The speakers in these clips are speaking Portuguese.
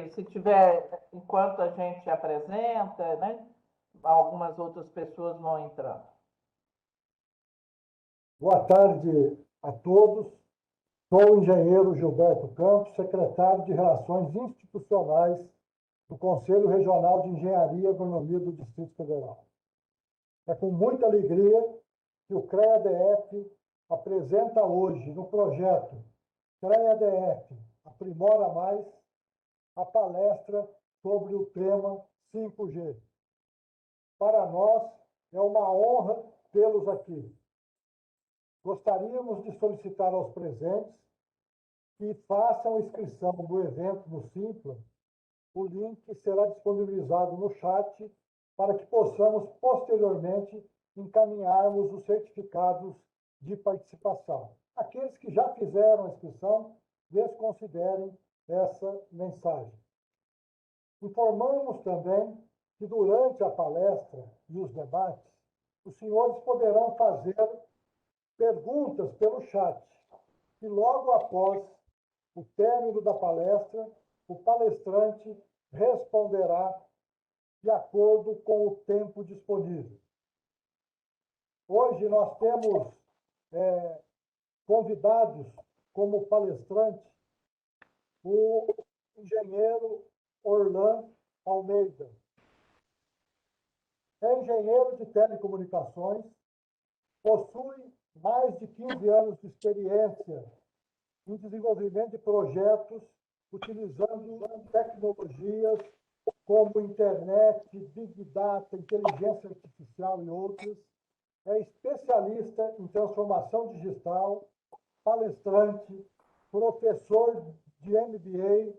se tiver, enquanto a gente apresenta, né, algumas outras pessoas vão entrando. Boa tarde a todos. Sou o engenheiro Gilberto Campos, secretário de Relações Institucionais do Conselho Regional de Engenharia e Agronomia do Distrito Federal. É com muita alegria que o CREA-DF apresenta hoje, no projeto CREA-DF Aprimora Mais, a palestra sobre o tema 5G. Para nós, é uma honra tê-los aqui. Gostaríamos de solicitar aos presentes que façam inscrição do evento no Simpla. O link será disponibilizado no chat para que possamos, posteriormente, encaminharmos os certificados de participação. Aqueles que já fizeram a inscrição, desconsiderem essa mensagem. Informamos também que, durante a palestra e os debates, os senhores poderão fazer perguntas pelo chat, e logo após o término da palestra, o palestrante responderá de acordo com o tempo disponível. Hoje nós temos convidados como palestrante o engenheiro Orlan Almeida. É engenheiro de telecomunicações, possui mais de 15 anos de experiência em desenvolvimento de projetos utilizando tecnologias como internet, big data, inteligência artificial e outras. É especialista em transformação digital, palestrante, professor de MBA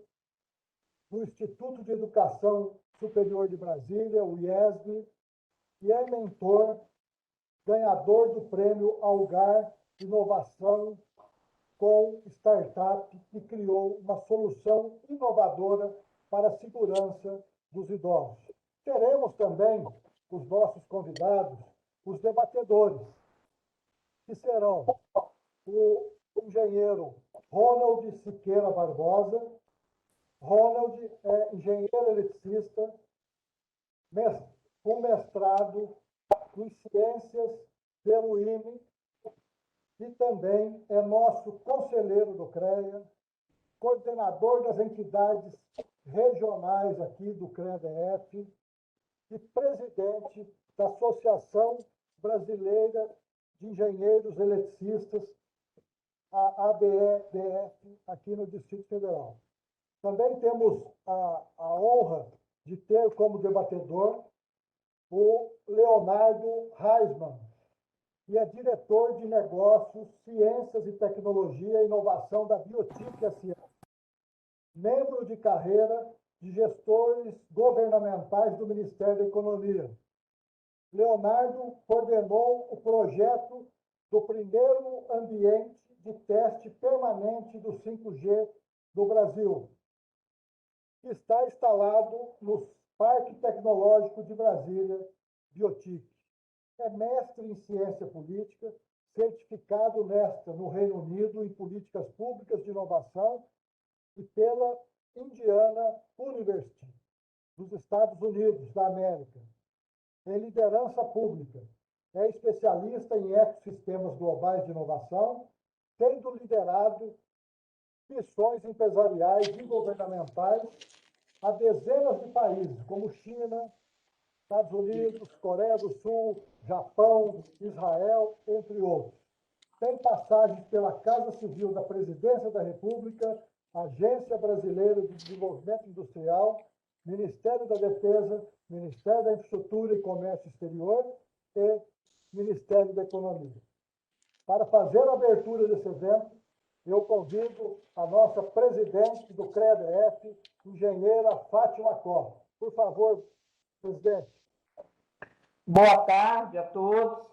no Instituto de Educação Superior de Brasília, o IESB, e é mentor, ganhador do prêmio Algar Inovação com startup que criou uma solução inovadora para a segurança dos idosos. Teremos também os nossos convidados, os debatedores, que serão o engenheiro Ronald Siqueira Barbosa. Ronald é engenheiro eletricista, com mestrado em ciências pelo IME, e também é nosso conselheiro do CREA, coordenador das entidades regionais aqui do CREA-DF e presidente da Associação Brasileira de Engenheiros Eletricistas, a ABE-DF, aqui no Distrito Federal. Também temos a honra de ter como debatedor o Leonardo Reisman, que é diretor de negócios, ciências e tecnologia e inovação da Biotic S.A., membro de carreira de gestores governamentais do Ministério da Economia. Leonardo coordenou o projeto do primeiro ambiente de teste permanente do 5G do Brasil, que está instalado no Parque Tecnológico de Brasília, Biotic. É mestre em ciência política, certificado no Reino Unido em políticas públicas de inovação e pela Indiana University, dos Estados Unidos da América. Em liderança pública, é especialista em ecossistemas globais de inovação, tendo liderado missões empresariais e governamentais a dezenas de países, como China, Estados Unidos, Coreia do Sul, Japão, Israel, entre outros. Tem passagens pela Casa Civil da Presidência da República, Agência Brasileira de Desenvolvimento Industrial, Ministério da Defesa, Ministério da Infraestrutura e Comércio Exterior e Ministério da Economia. Para fazer a abertura desse evento, eu convido a nossa presidente do CREA-DF, engenheira Fátima Costa. Por favor, presidente. Boa tarde a todos.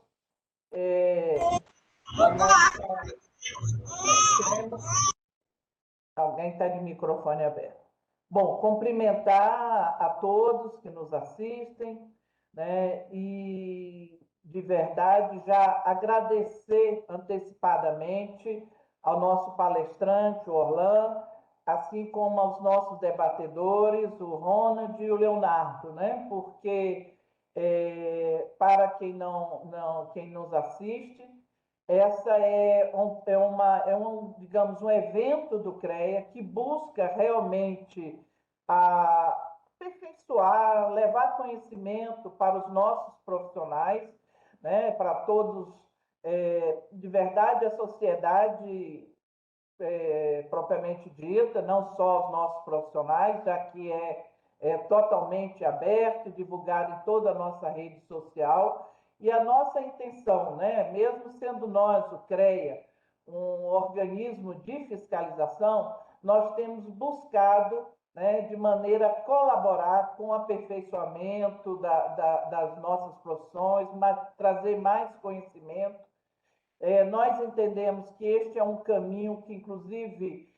Alguém está de microfone aberto. Bom, cumprimentar a todos que nos assistem, né, e de verdade já agradecer antecipadamente ao nosso palestrante, o Orlan, assim como aos nossos debatedores, o Ronald e o Leonardo, né? Porque para quem nos assiste, essa digamos, um evento do CREA que busca realmente aperfeiçoar, levar conhecimento para os nossos profissionais, né, para todos, de verdade, a sociedade propriamente dita, não só os nossos profissionais, já que é totalmente aberto, divulgado em toda a nossa rede social. E a nossa intenção, né, mesmo sendo nós, o CREA, um organismo de fiscalização, nós temos buscado, né, de maneira a colaborar com o aperfeiçoamento das nossas profissões, mas trazer mais conhecimento. Nós entendemos que este é um caminho que, inclusive,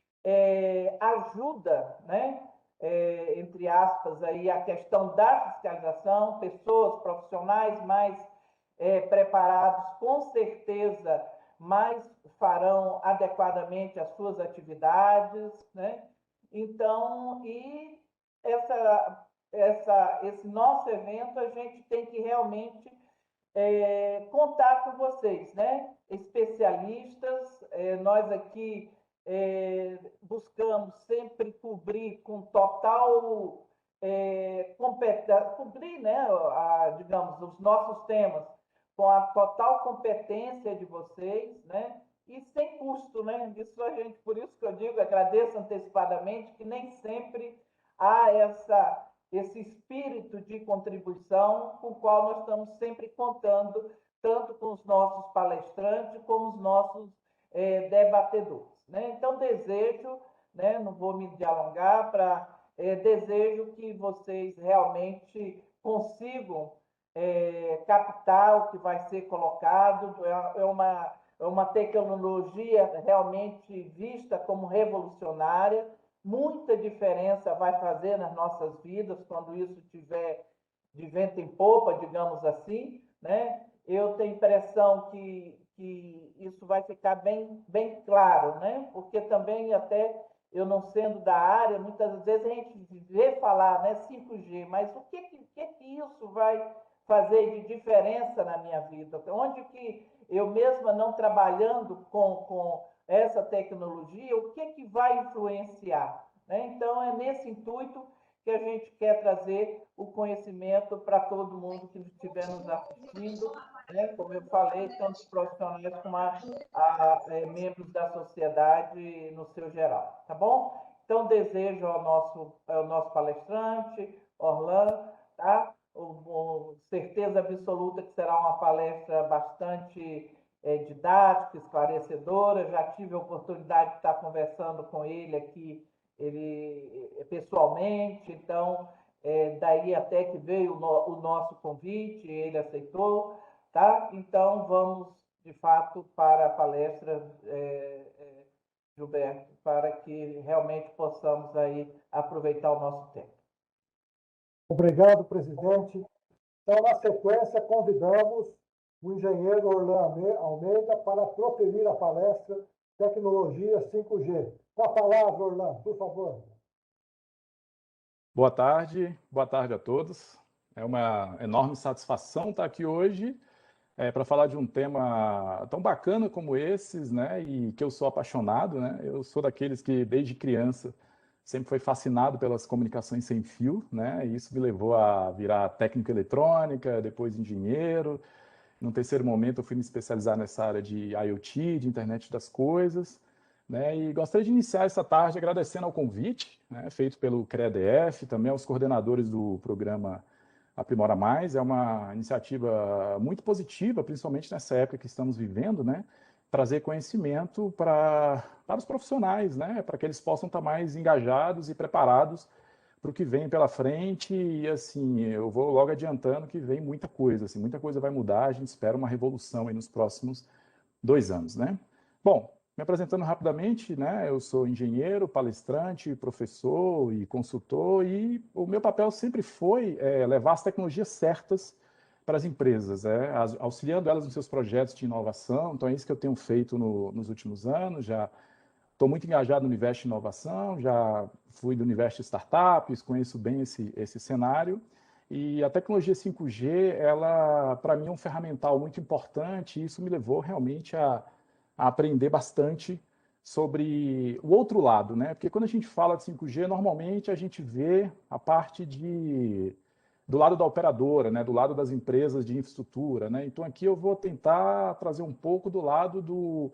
ajuda, né, entre aspas, aí, a questão da fiscalização, pessoas profissionais mais preparados, com certeza, mais farão adequadamente as suas atividades, né? Então, esse nosso evento, a gente tem que realmente contar com vocês, né? Especialistas, nós aqui buscamos sempre cobrir com total competência, cobrir, né, digamos, os nossos temas com a total competência de vocês, né? E sem custo, né? Isso a gente, por isso que eu digo, agradeço antecipadamente que nem sempre há esse espírito de contribuição com o qual nós estamos sempre contando, tanto com os nossos palestrantes como os nossos debatedores, né? Então, desejo, né, não vou me alongar, desejo que vocês realmente consigam captar o que vai ser colocado. É uma tecnologia realmente vista como revolucionária. Muita diferença vai fazer nas nossas vidas quando isso tiver de vento em popa, digamos assim, né? Eu tenho impressão que isso vai ficar bem claro, né? Porque também, até eu não sendo da área, muitas vezes a gente vê falar, né, 5G, mas o que isso vai fazer de diferença na minha vida? Onde que eu mesma não trabalhando com essa tecnologia, o que vai influenciar, né? Então, é nesse intuito que a gente quer trazer o conhecimento para todo mundo que estiver nos assistindo, né? Como eu falei, tanto profissionais como membros da sociedade no seu geral, tá bom? Então, desejo ao nosso palestrante, Orlan, tá? Certeza absoluta que será uma palestra bastante didática, esclarecedora. Já tive a oportunidade de estar conversando com ele aqui pessoalmente, então daí até que veio o nosso convite, ele aceitou, tá? Então vamos de fato para a palestra, Gilberto, para que realmente possamos aí aproveitar o nosso tempo. Obrigado, presidente. Então, na sequência, convidamos o engenheiro Orlan Almeida para proferir a palestra Tecnologia 5G. Com a palavra, Orlan, por favor. Boa tarde a todos. É uma enorme satisfação estar aqui hoje para falar de um tema tão bacana como esses, né? E que eu sou apaixonado, né? Eu sou daqueles que, desde criança, sempre foi fascinado pelas comunicações sem fio, né? E isso me levou a virar técnico eletrônica, depois engenheiro. No terceiro momento, eu fui me especializar nessa área de IoT, de internet das coisas, né? E gostaria de iniciar essa tarde agradecendo ao convite, né, feito pelo CREA-DF, também aos coordenadores do programa Aprimora Mais. É uma iniciativa muito positiva, principalmente nessa época que estamos vivendo, né? Trazer conhecimento para os profissionais, né? Para que eles possam estar mais engajados e preparados para o que vem pela frente. E assim, eu vou logo adiantando que vem muita coisa, assim, muita coisa vai mudar. A gente espera uma revolução aí nos próximos 2 anos, né? Bom, me apresentando rapidamente, né? Eu sou engenheiro, palestrante, professor e consultor, e o meu papel sempre foi levar as tecnologias certas para as empresas, auxiliando elas nos seus projetos de inovação. Então é isso que eu tenho feito nos últimos anos. Já estou muito engajado no universo de inovação, já fui do universo de startups, conheço bem esse cenário. E a tecnologia 5G, ela, para mim, é um ferramental muito importante, e isso me levou realmente a aprender bastante sobre o outro lado, né? Porque quando a gente fala de 5G, normalmente a gente vê a parte do lado da operadora, né? Do lado das empresas de infraestrutura, né? Então aqui eu vou tentar trazer um pouco do lado do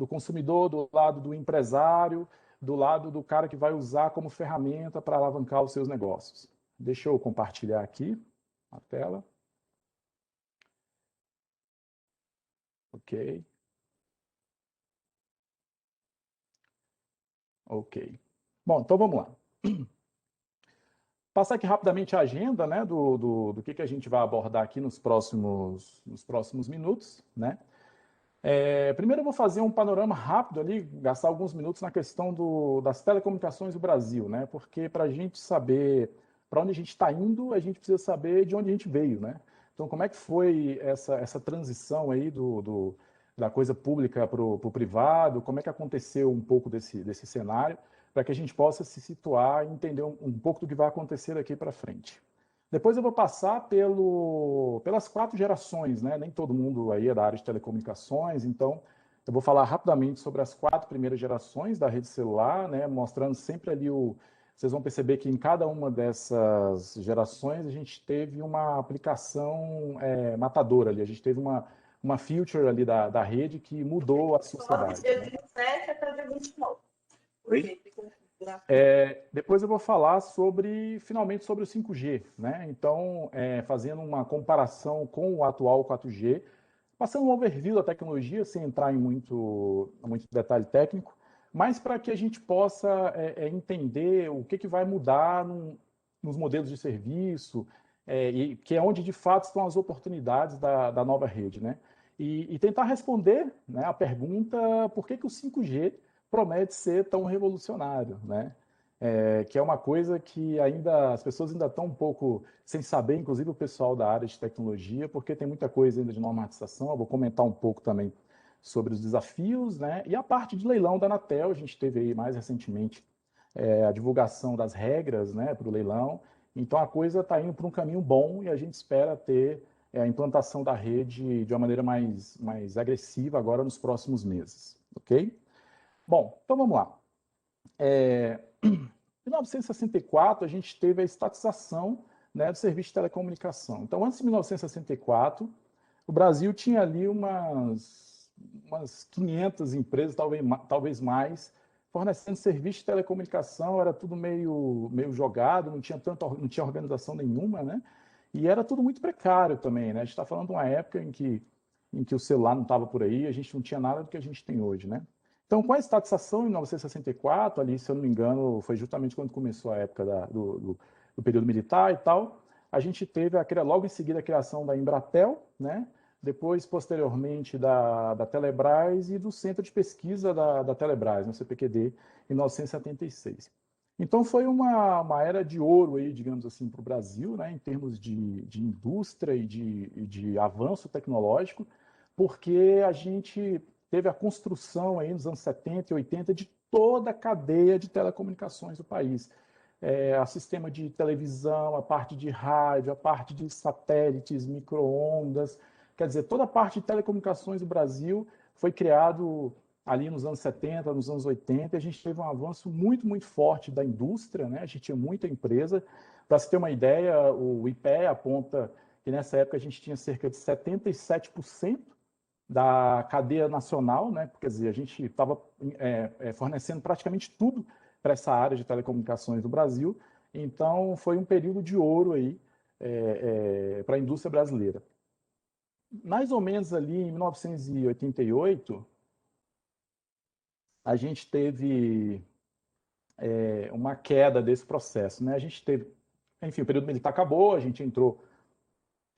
consumidor, do lado do empresário, do lado do cara que vai usar como ferramenta para alavancar os seus negócios. Deixa eu compartilhar aqui a tela. Ok. Ok. Bom, então vamos lá. Passar aqui rapidamente a agenda, né, do que a gente vai abordar aqui nos próximos minutos, né? Primeiro eu vou fazer um panorama rápido ali, gastar alguns minutos na questão das telecomunicações do Brasil, né? Porque para a gente saber para onde a gente está indo, a gente precisa saber de onde a gente veio, né? Então, como é que foi essa transição aí da coisa pública para o privado? Como é que aconteceu um pouco desse cenário, para que a gente possa se situar e entender um pouco do que vai acontecer daqui para frente. Depois eu vou passar pelas 4 gerações, né? Nem todo mundo aí é da área de telecomunicações, então eu vou falar rapidamente sobre as 4 primeiras gerações da rede celular, né? Mostrando sempre ali Vocês vão perceber que em cada uma dessas gerações a gente teve uma aplicação matadora ali, a gente teve uma feature ali da rede que mudou a sociedade. Dia 17 até dia 29. Oi? Depois eu vou falar finalmente sobre o 5G, né? Então, fazendo uma comparação com o atual 4G, passando um overview da tecnologia, sem entrar em muito detalhe técnico, mas para que a gente possa entender o que vai mudar nos modelos de serviço, e que é onde de fato estão as oportunidades da nova rede, né? E tentar responder, né, a pergunta por que o 5G promete ser tão revolucionário, né? Que é uma coisa que as pessoas ainda estão um pouco sem saber, inclusive o pessoal da área de tecnologia, porque tem muita coisa ainda de normatização. Eu vou comentar um pouco também sobre os desafios, né? E a parte de leilão da Anatel, a gente teve aí mais recentemente a divulgação das regras, né, para o leilão. Então a coisa está indo para um caminho bom e a gente espera ter a implantação da rede de uma maneira mais agressiva agora nos próximos meses, ok? Bom, então vamos lá. Em 1964, a gente teve a estatização, né, do serviço de telecomunicação. Então, antes de 1964, o Brasil tinha ali umas 500 empresas, talvez mais, fornecendo serviço de telecomunicação. Era tudo meio jogado, não tinha organização nenhuma, né? E era tudo muito precário também, né? A gente está falando de uma época em que o celular não estava por aí, a gente não tinha nada do que a gente tem hoje, né? Então, com a estatização em 1964, ali, se eu não me engano, foi justamente quando começou a época do período militar e tal, a gente teve logo em seguida a criação da Embratel, né? Depois, posteriormente, da Telebrás e do Centro de Pesquisa da Telebrás, no CPQD, em 1976. Então, foi uma era de ouro, aí, digamos assim, para o Brasil, né? Em termos de indústria e de avanço tecnológico, porque a gente teve a construção aí nos anos 70 e 80 de toda a cadeia de telecomunicações do país. A sistema de televisão, a parte de rádio, a parte de satélites, micro-ondas, quer dizer, toda a parte de telecomunicações do Brasil foi criado ali nos anos 70, nos anos 80, e a gente teve um avanço muito, muito forte da indústria, né? A gente tinha muita empresa. Para se ter uma ideia, o IPE aponta que nessa época a gente tinha cerca de 77% da cadeia nacional, né? Quer dizer, a gente estava fornecendo praticamente tudo para essa área de telecomunicações do Brasil. Então, foi um período de ouro aí para a indústria brasileira. Mais ou menos ali em 1988, a gente teve uma queda desse processo, né? A gente teve, enfim, o período militar acabou, a gente entrou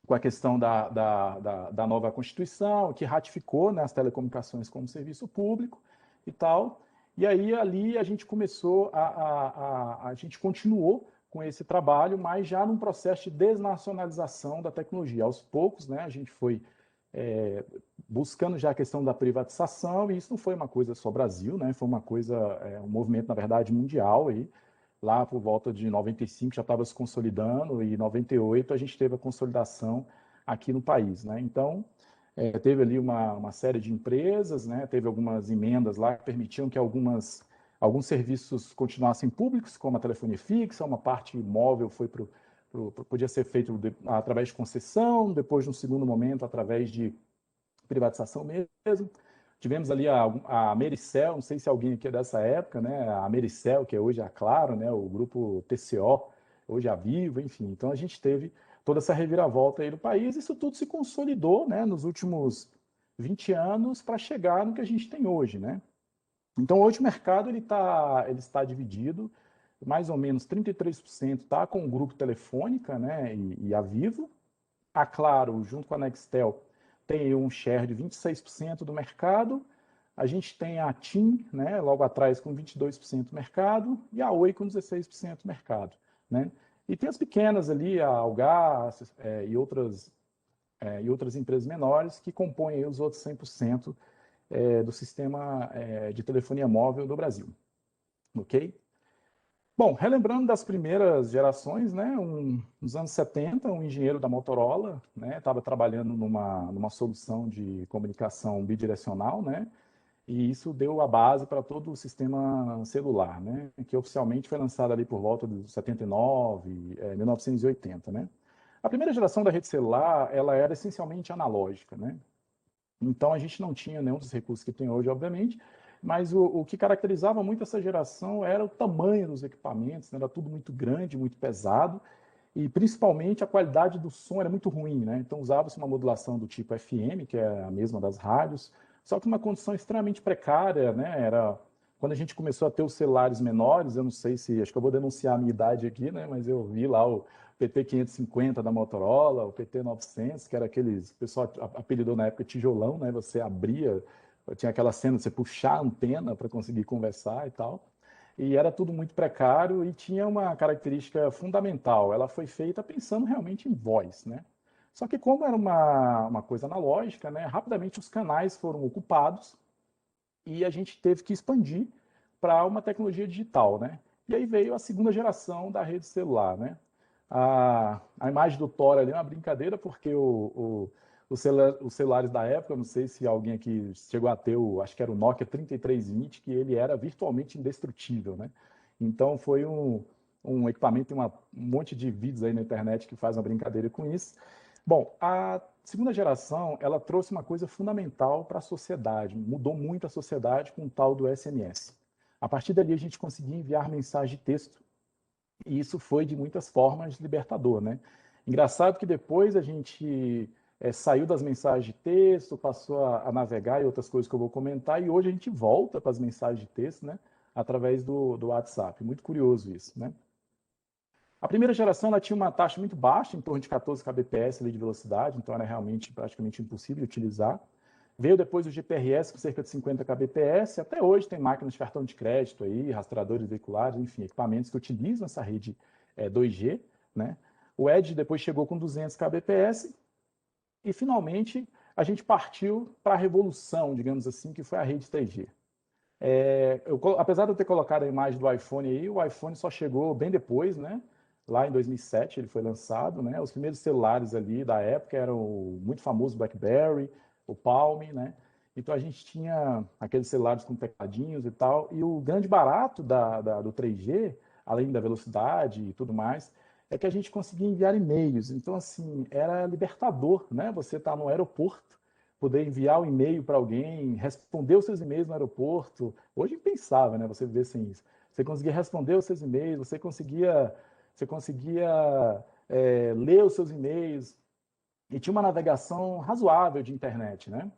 com a questão da nova Constituição, que ratificou, né, as telecomunicações como serviço público e tal. E aí, ali, a gente começou a gente continuou com esse trabalho, mas já num processo de desnacionalização da tecnologia. Aos poucos, né, a gente foi buscando já a questão da privatização, e isso não foi uma coisa só Brasil, né? Foi uma coisa, um movimento, na verdade, mundial aí. Lá por volta de 95 já estava se consolidando, e em 98 a gente teve a consolidação aqui no país, né? Então, teve ali uma série de empresas, né? Teve algumas emendas lá que permitiam que alguns serviços continuassem públicos, como a telefonia fixa, uma parte móvel podia ser feito através de concessão, depois, no segundo momento, através de privatização mesmo. Tivemos ali a Americel, não sei se alguém aqui é dessa época, né? A Americel, que é hoje a Claro, né? O grupo TCO, hoje a Vivo, enfim. Então a gente teve toda essa reviravolta aí no país. Isso tudo se consolidou, né? Nos últimos 20 anos para chegar no que a gente tem hoje, né? Então hoje o mercado ele está dividido, mais ou menos 33% está com o grupo Telefônica, né? E a Vivo. A Claro, junto com a Nextel, tem um share de 26% do mercado. A gente tem a TIM, né, logo atrás com 22% do mercado, e a Oi com 16% do mercado, né? E tem as pequenas ali, a Algar e outras empresas menores que compõem aí os outros 100% do sistema de telefonia móvel do Brasil, ok? Bom, relembrando das primeiras gerações, né, nos anos 70, um engenheiro da Motorola, né, estava trabalhando numa solução de comunicação bidirecional, né, e isso deu a base para todo o sistema celular, né, que oficialmente foi lançado ali por volta de 79, 1980, né. A primeira geração da rede celular, ela era essencialmente analógica, né, então a gente não tinha nenhum dos recursos que tem hoje, obviamente, mas o que caracterizava muito essa geração era o tamanho dos equipamentos, né? Era tudo muito grande, muito pesado, e principalmente a qualidade do som era muito ruim, né? Então usava-se uma modulação do tipo FM, que é a mesma das rádios, só que uma condição extremamente precária, né? Era quando a gente começou a ter os celulares menores, eu não sei se, acho que eu vou denunciar a minha idade aqui, né? Mas eu vi lá o PT550 da Motorola, o PT900, que era aqueles, o pessoal apelidou na época tijolão, né? Você abria, tinha aquela cena de você puxar a antena para conseguir conversar e tal. E era tudo muito precário e tinha uma característica fundamental. Ela foi feita pensando realmente em voz, né? Só que como era uma coisa analógica, né? Rapidamente os canais foram ocupados e a gente teve que expandir para uma tecnologia digital, né? E aí veio a segunda geração da rede celular, né? A imagem do Thor ali é uma brincadeira, porque os celulares da época, não sei se alguém aqui chegou a ter, acho que era o Nokia 3320, que ele era virtualmente indestrutível, né? Então foi um equipamento, tem um monte de vídeos aí na internet que faz uma brincadeira com isso. Bom, a segunda geração, ela trouxe uma coisa fundamental para a sociedade, mudou muito a sociedade com o tal do SMS. A partir dali a gente conseguia enviar mensagem de texto, e isso foi de muitas formas libertador, né? Engraçado que depois a gente saiu das mensagens de texto, passou a navegar e outras coisas que eu vou comentar, e hoje a gente volta para as mensagens de texto, né? Através do WhatsApp. Muito curioso isso, né? A primeira geração ela tinha uma taxa muito baixa, em torno de 14 kbps ali de velocidade, então era realmente praticamente impossível de utilizar. Veio depois o GPRS com cerca de 50 kbps, até hoje tem máquinas de cartão de crédito aí, rastreadores veiculares, enfim, equipamentos que utilizam essa rede 2G, né? O Edge depois chegou com 200 kbps e finalmente a gente partiu para a revolução, digamos assim, que foi a rede 3G. Apesar de eu ter colocado a imagem do iPhone aí, o iPhone só chegou bem depois, né? Lá em 2007 ele foi lançado, né? Os primeiros celulares ali da época eram o muito famoso BlackBerry, o Palm, né? Então a gente tinha aqueles celulares com tecladinhos e tal. E o grande barato do 3G, além da velocidade e tudo mais, é que a gente conseguia enviar e-mails. Então, assim, era libertador, né? Você está no aeroporto, poder enviar um e-mail para alguém, responder os seus e-mails no aeroporto. Hoje é impensável, né? Você viver sem isso. Você conseguia responder os seus e-mails, você conseguia ler os seus e-mails e tinha uma navegação razoável de internet, né?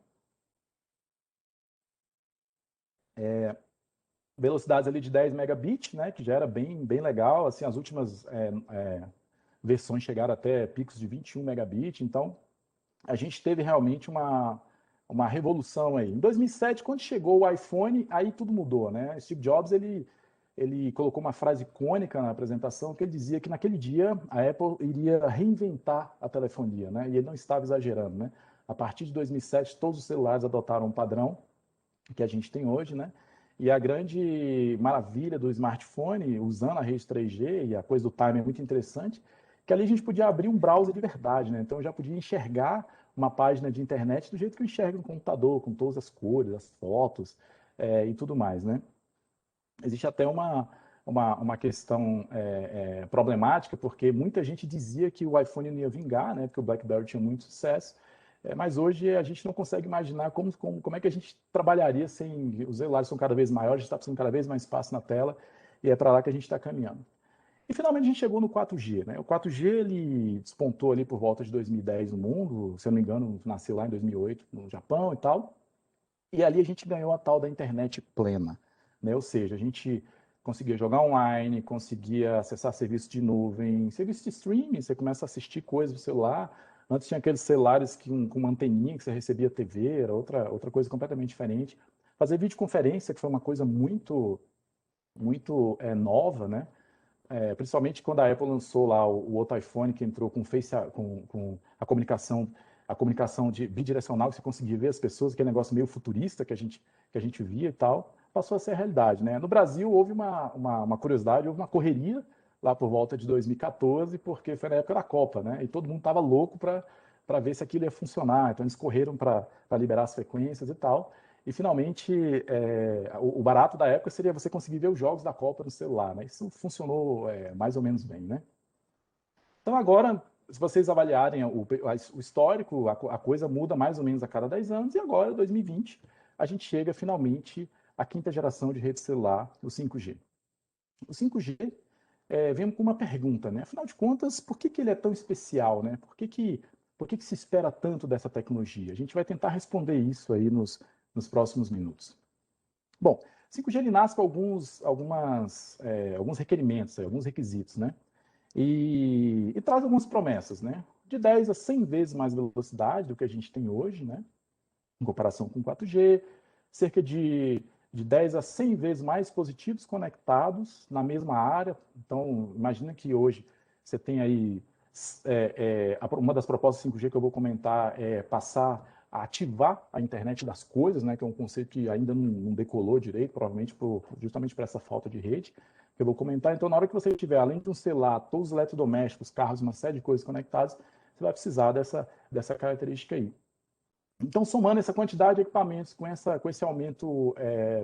Velocidades ali de 10 megabits, né? Que já era bem legal. Assim, as últimas versões chegaram até picos de 21 megabits. Então, a gente teve realmente uma revolução aí. Em 2007, quando chegou o iPhone, aí tudo mudou, né? Steve Jobs, ele colocou uma frase icônica na apresentação, que ele dizia que naquele dia a Apple iria reinventar a telefonia, né? E ele não estava exagerando, né? A partir de 2007, todos os celulares adotaram um padrão que a gente tem hoje, né? E a grande maravilha do smartphone, usando a rede 3G, e a coisa do time é muito interessante, que ali a gente podia abrir um browser de verdade, né? Então eu já podia enxergar uma página de internet do jeito que eu enxergo no computador, com todas as cores, as fotos e tudo mais, né? Existe até uma questão problemática, porque muita gente dizia que o iPhone não ia vingar, né? Porque o BlackBerry tinha muito sucesso, mas hoje a gente não consegue imaginar como é que a gente trabalharia sem... Os celulares são cada vez maiores, a gente está precisando cada vez mais espaço na tela, e é para lá que a gente está caminhando. E finalmente a gente chegou no 4G, né? O 4G ele despontou ali por volta de 2010 no mundo, se eu não me engano, nasceu lá em 2008 no Japão e tal. E ali a gente ganhou a tal da internet plena, né? Ou seja, a gente conseguia jogar online, conseguia acessar serviços de nuvem, serviços de streaming, você começa a assistir coisas no celular. Antes tinha aqueles celulares com uma anteninha que você recebia TV, era outra coisa completamente diferente. Fazer videoconferência, que foi uma coisa muito nova, né? Principalmente quando a Apple lançou lá o outro iPhone que entrou com a comunicação bidirecional, que você conseguia ver as pessoas, aquele negócio meio futurista que a gente via e tal, passou a ser a realidade, né? No Brasil houve uma curiosidade, houve uma correria lá por volta de 2014, porque foi na época da Copa, né? E todo mundo estava louco para ver se aquilo ia funcionar, então eles correram para liberar as frequências e tal. E, finalmente, o barato da época seria você conseguir ver os jogos da Copa no celular, né? Isso funcionou mais ou menos bem, né? Então, agora, se vocês avaliarem o histórico, a coisa muda mais ou menos a cada 10 anos, e agora, 2020, a gente chega, finalmente, à quinta geração de rede celular, o 5G. O 5G vem com uma pergunta, né? Afinal de contas, por que ele é tão especial, né? Por que se espera tanto dessa tecnologia? A gente vai tentar responder isso aí nos próximos minutos. Bom, 5G ele nasce com alguns requerimentos, alguns requisitos, né? E traz algumas promessas, né? De 10 a 100 vezes mais velocidade do que a gente tem hoje, né? Em comparação com 4G, cerca de 10 a 100 vezes mais dispositivos conectados na mesma área. Então, imagina que hoje você tem aí uma das propostas 5G que eu vou comentar é passar a ativar a internet das coisas, né, que é um conceito que ainda não decolou direito, provavelmente justamente por essa falta de rede, que eu vou comentar. Então, na hora que você tiver, além de um celular, todos os eletrodomésticos, carros, uma série de coisas conectadas, você vai precisar dessa característica aí. Então, somando essa quantidade de equipamentos com esse aumento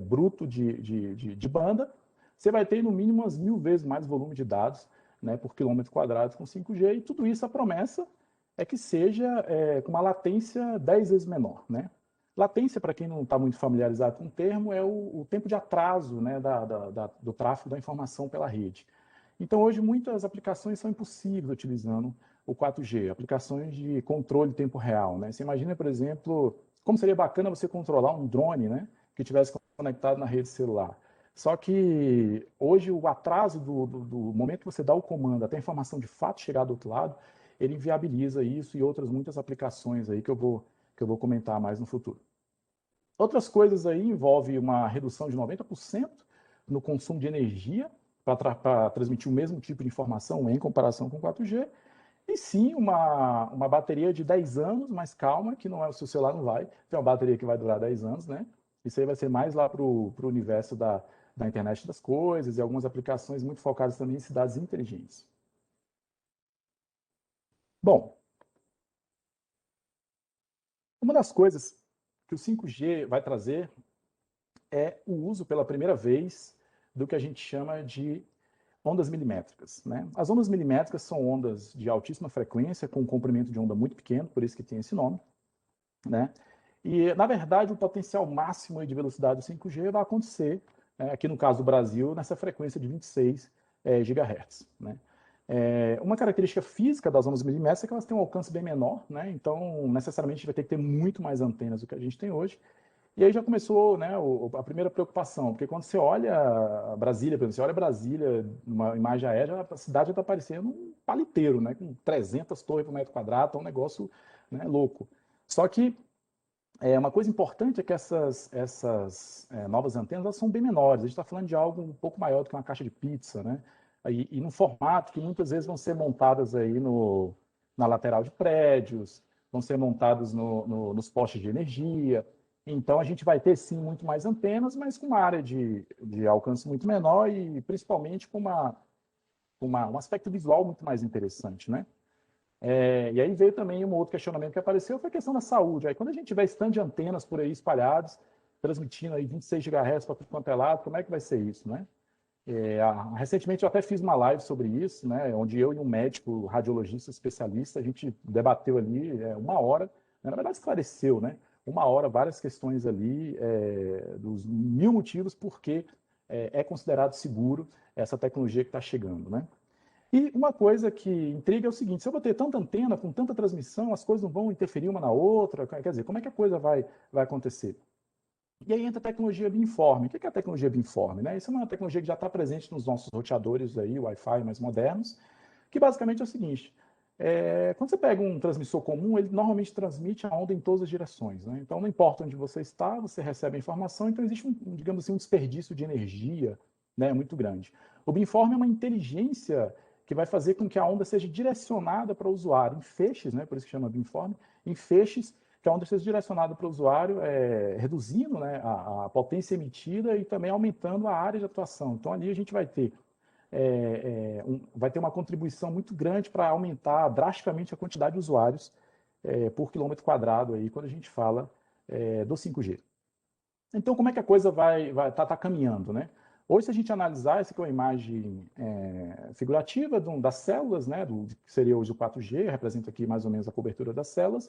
bruto de banda, você vai ter, no mínimo, umas 1000 vezes mais volume de dados, né, por quilômetro quadrado com 5G, e tudo isso, a promessa é que seja com uma latência 10 vezes menor, né? Latência, para quem não está muito familiarizado com o termo, é o tempo de atraso, né, do tráfego da informação pela rede. Então, hoje, muitas aplicações são impossíveis utilizando o 4G, aplicações de controle em tempo real, né? Você imagina, por exemplo, como seria bacana você controlar um drone, né, que estivesse conectado na rede celular. Só que hoje o atraso do momento que você dá o comando até a informação de fato chegar do outro lado, ele inviabiliza isso e outras muitas aplicações aí que eu vou comentar mais no futuro. Outras coisas aí envolvem uma redução de 90% no consumo de energia para transmitir o mesmo tipo de informação em comparação com o 4G, e sim uma bateria de 10 anos, mas calma, que não é o seu celular, não vai ter uma bateria que vai durar 10 anos, né? Isso aí vai ser mais lá para o universo da internet das coisas e algumas aplicações muito focadas também em cidades inteligentes. Bom, uma das coisas que o 5G vai trazer é o uso pela primeira vez do que a gente chama de ondas milimétricas, né? As ondas milimétricas são ondas de altíssima frequência, com um comprimento de onda muito pequeno, por isso que tem esse nome, né? E, na verdade, o potencial máximo de velocidade do 5G vai acontecer, aqui no caso do Brasil, nessa frequência de 26 GHz, né? Uma característica física das ondas milimétricas é que elas têm um alcance bem menor, né? Então, necessariamente, a gente vai ter que ter muito mais antenas do que a gente tem hoje. E aí já começou, né, a primeira preocupação, porque quando você olha Brasília, por exemplo, você olha Brasília, numa imagem aérea, a cidade já está parecendo um paliteiro, né, com 300 torres por metro quadrado, é um negócio, né, louco. Só que uma coisa importante é que essas novas antenas elas são bem menores, a gente está falando de algo um pouco maior do que uma caixa de pizza, né, e num formato que muitas vezes vão ser montadas aí na lateral de prédios, vão ser montados nos postes de energia. Então, a gente vai ter, sim, muito mais antenas, mas com uma área de alcance muito menor e, principalmente, com um aspecto visual muito mais interessante, né? E aí veio também um outro questionamento que apareceu, foi a questão da saúde. Aí, quando a gente tiver stand de antenas por aí espalhados, transmitindo aí 26 GHz para tudo quanto é lado, como é que vai ser isso, né? Recentemente eu até fiz uma live sobre isso, né, onde eu e um médico radiologista especialista, a gente debateu ali 1 hora, né, na verdade esclareceu, né, 1 hora, várias questões ali, dos 1000 motivos por que é considerado seguro essa tecnologia que está chegando, né. E uma coisa que intriga é o seguinte, se eu vou ter tanta antena, com tanta transmissão, as coisas não vão interferir uma na outra, quer dizer, como é que a coisa vai acontecer? E aí entra a tecnologia beamforming. O que é a tecnologia beamforming, né? Isso é uma tecnologia que já está presente nos nossos roteadores aí, Wi-Fi mais modernos, que basicamente é o seguinte, quando você pega um transmissor comum, ele normalmente transmite a onda em todas as direções, né? Então, não importa onde você está, você recebe a informação, então existe, digamos assim, um desperdício de energia, né, muito grande. O beamforming é uma inteligência que vai fazer com que a onda seja direcionada para o usuário em feixes, né, por isso que chama beamforming, em feixes que a onda seja direcionada para o usuário, reduzindo, né, a potência emitida e também aumentando a área de atuação. Então, ali a gente vai ter, uma contribuição muito grande para aumentar drasticamente a quantidade de usuários por quilômetro quadrado, aí, quando a gente fala do 5G. Então, como é que a coisa vai tá caminhando, né? Hoje, se a gente analisar, essa aqui é uma imagem figurativa das células, né, que seria hoje o 4G, representa aqui mais ou menos a cobertura das células.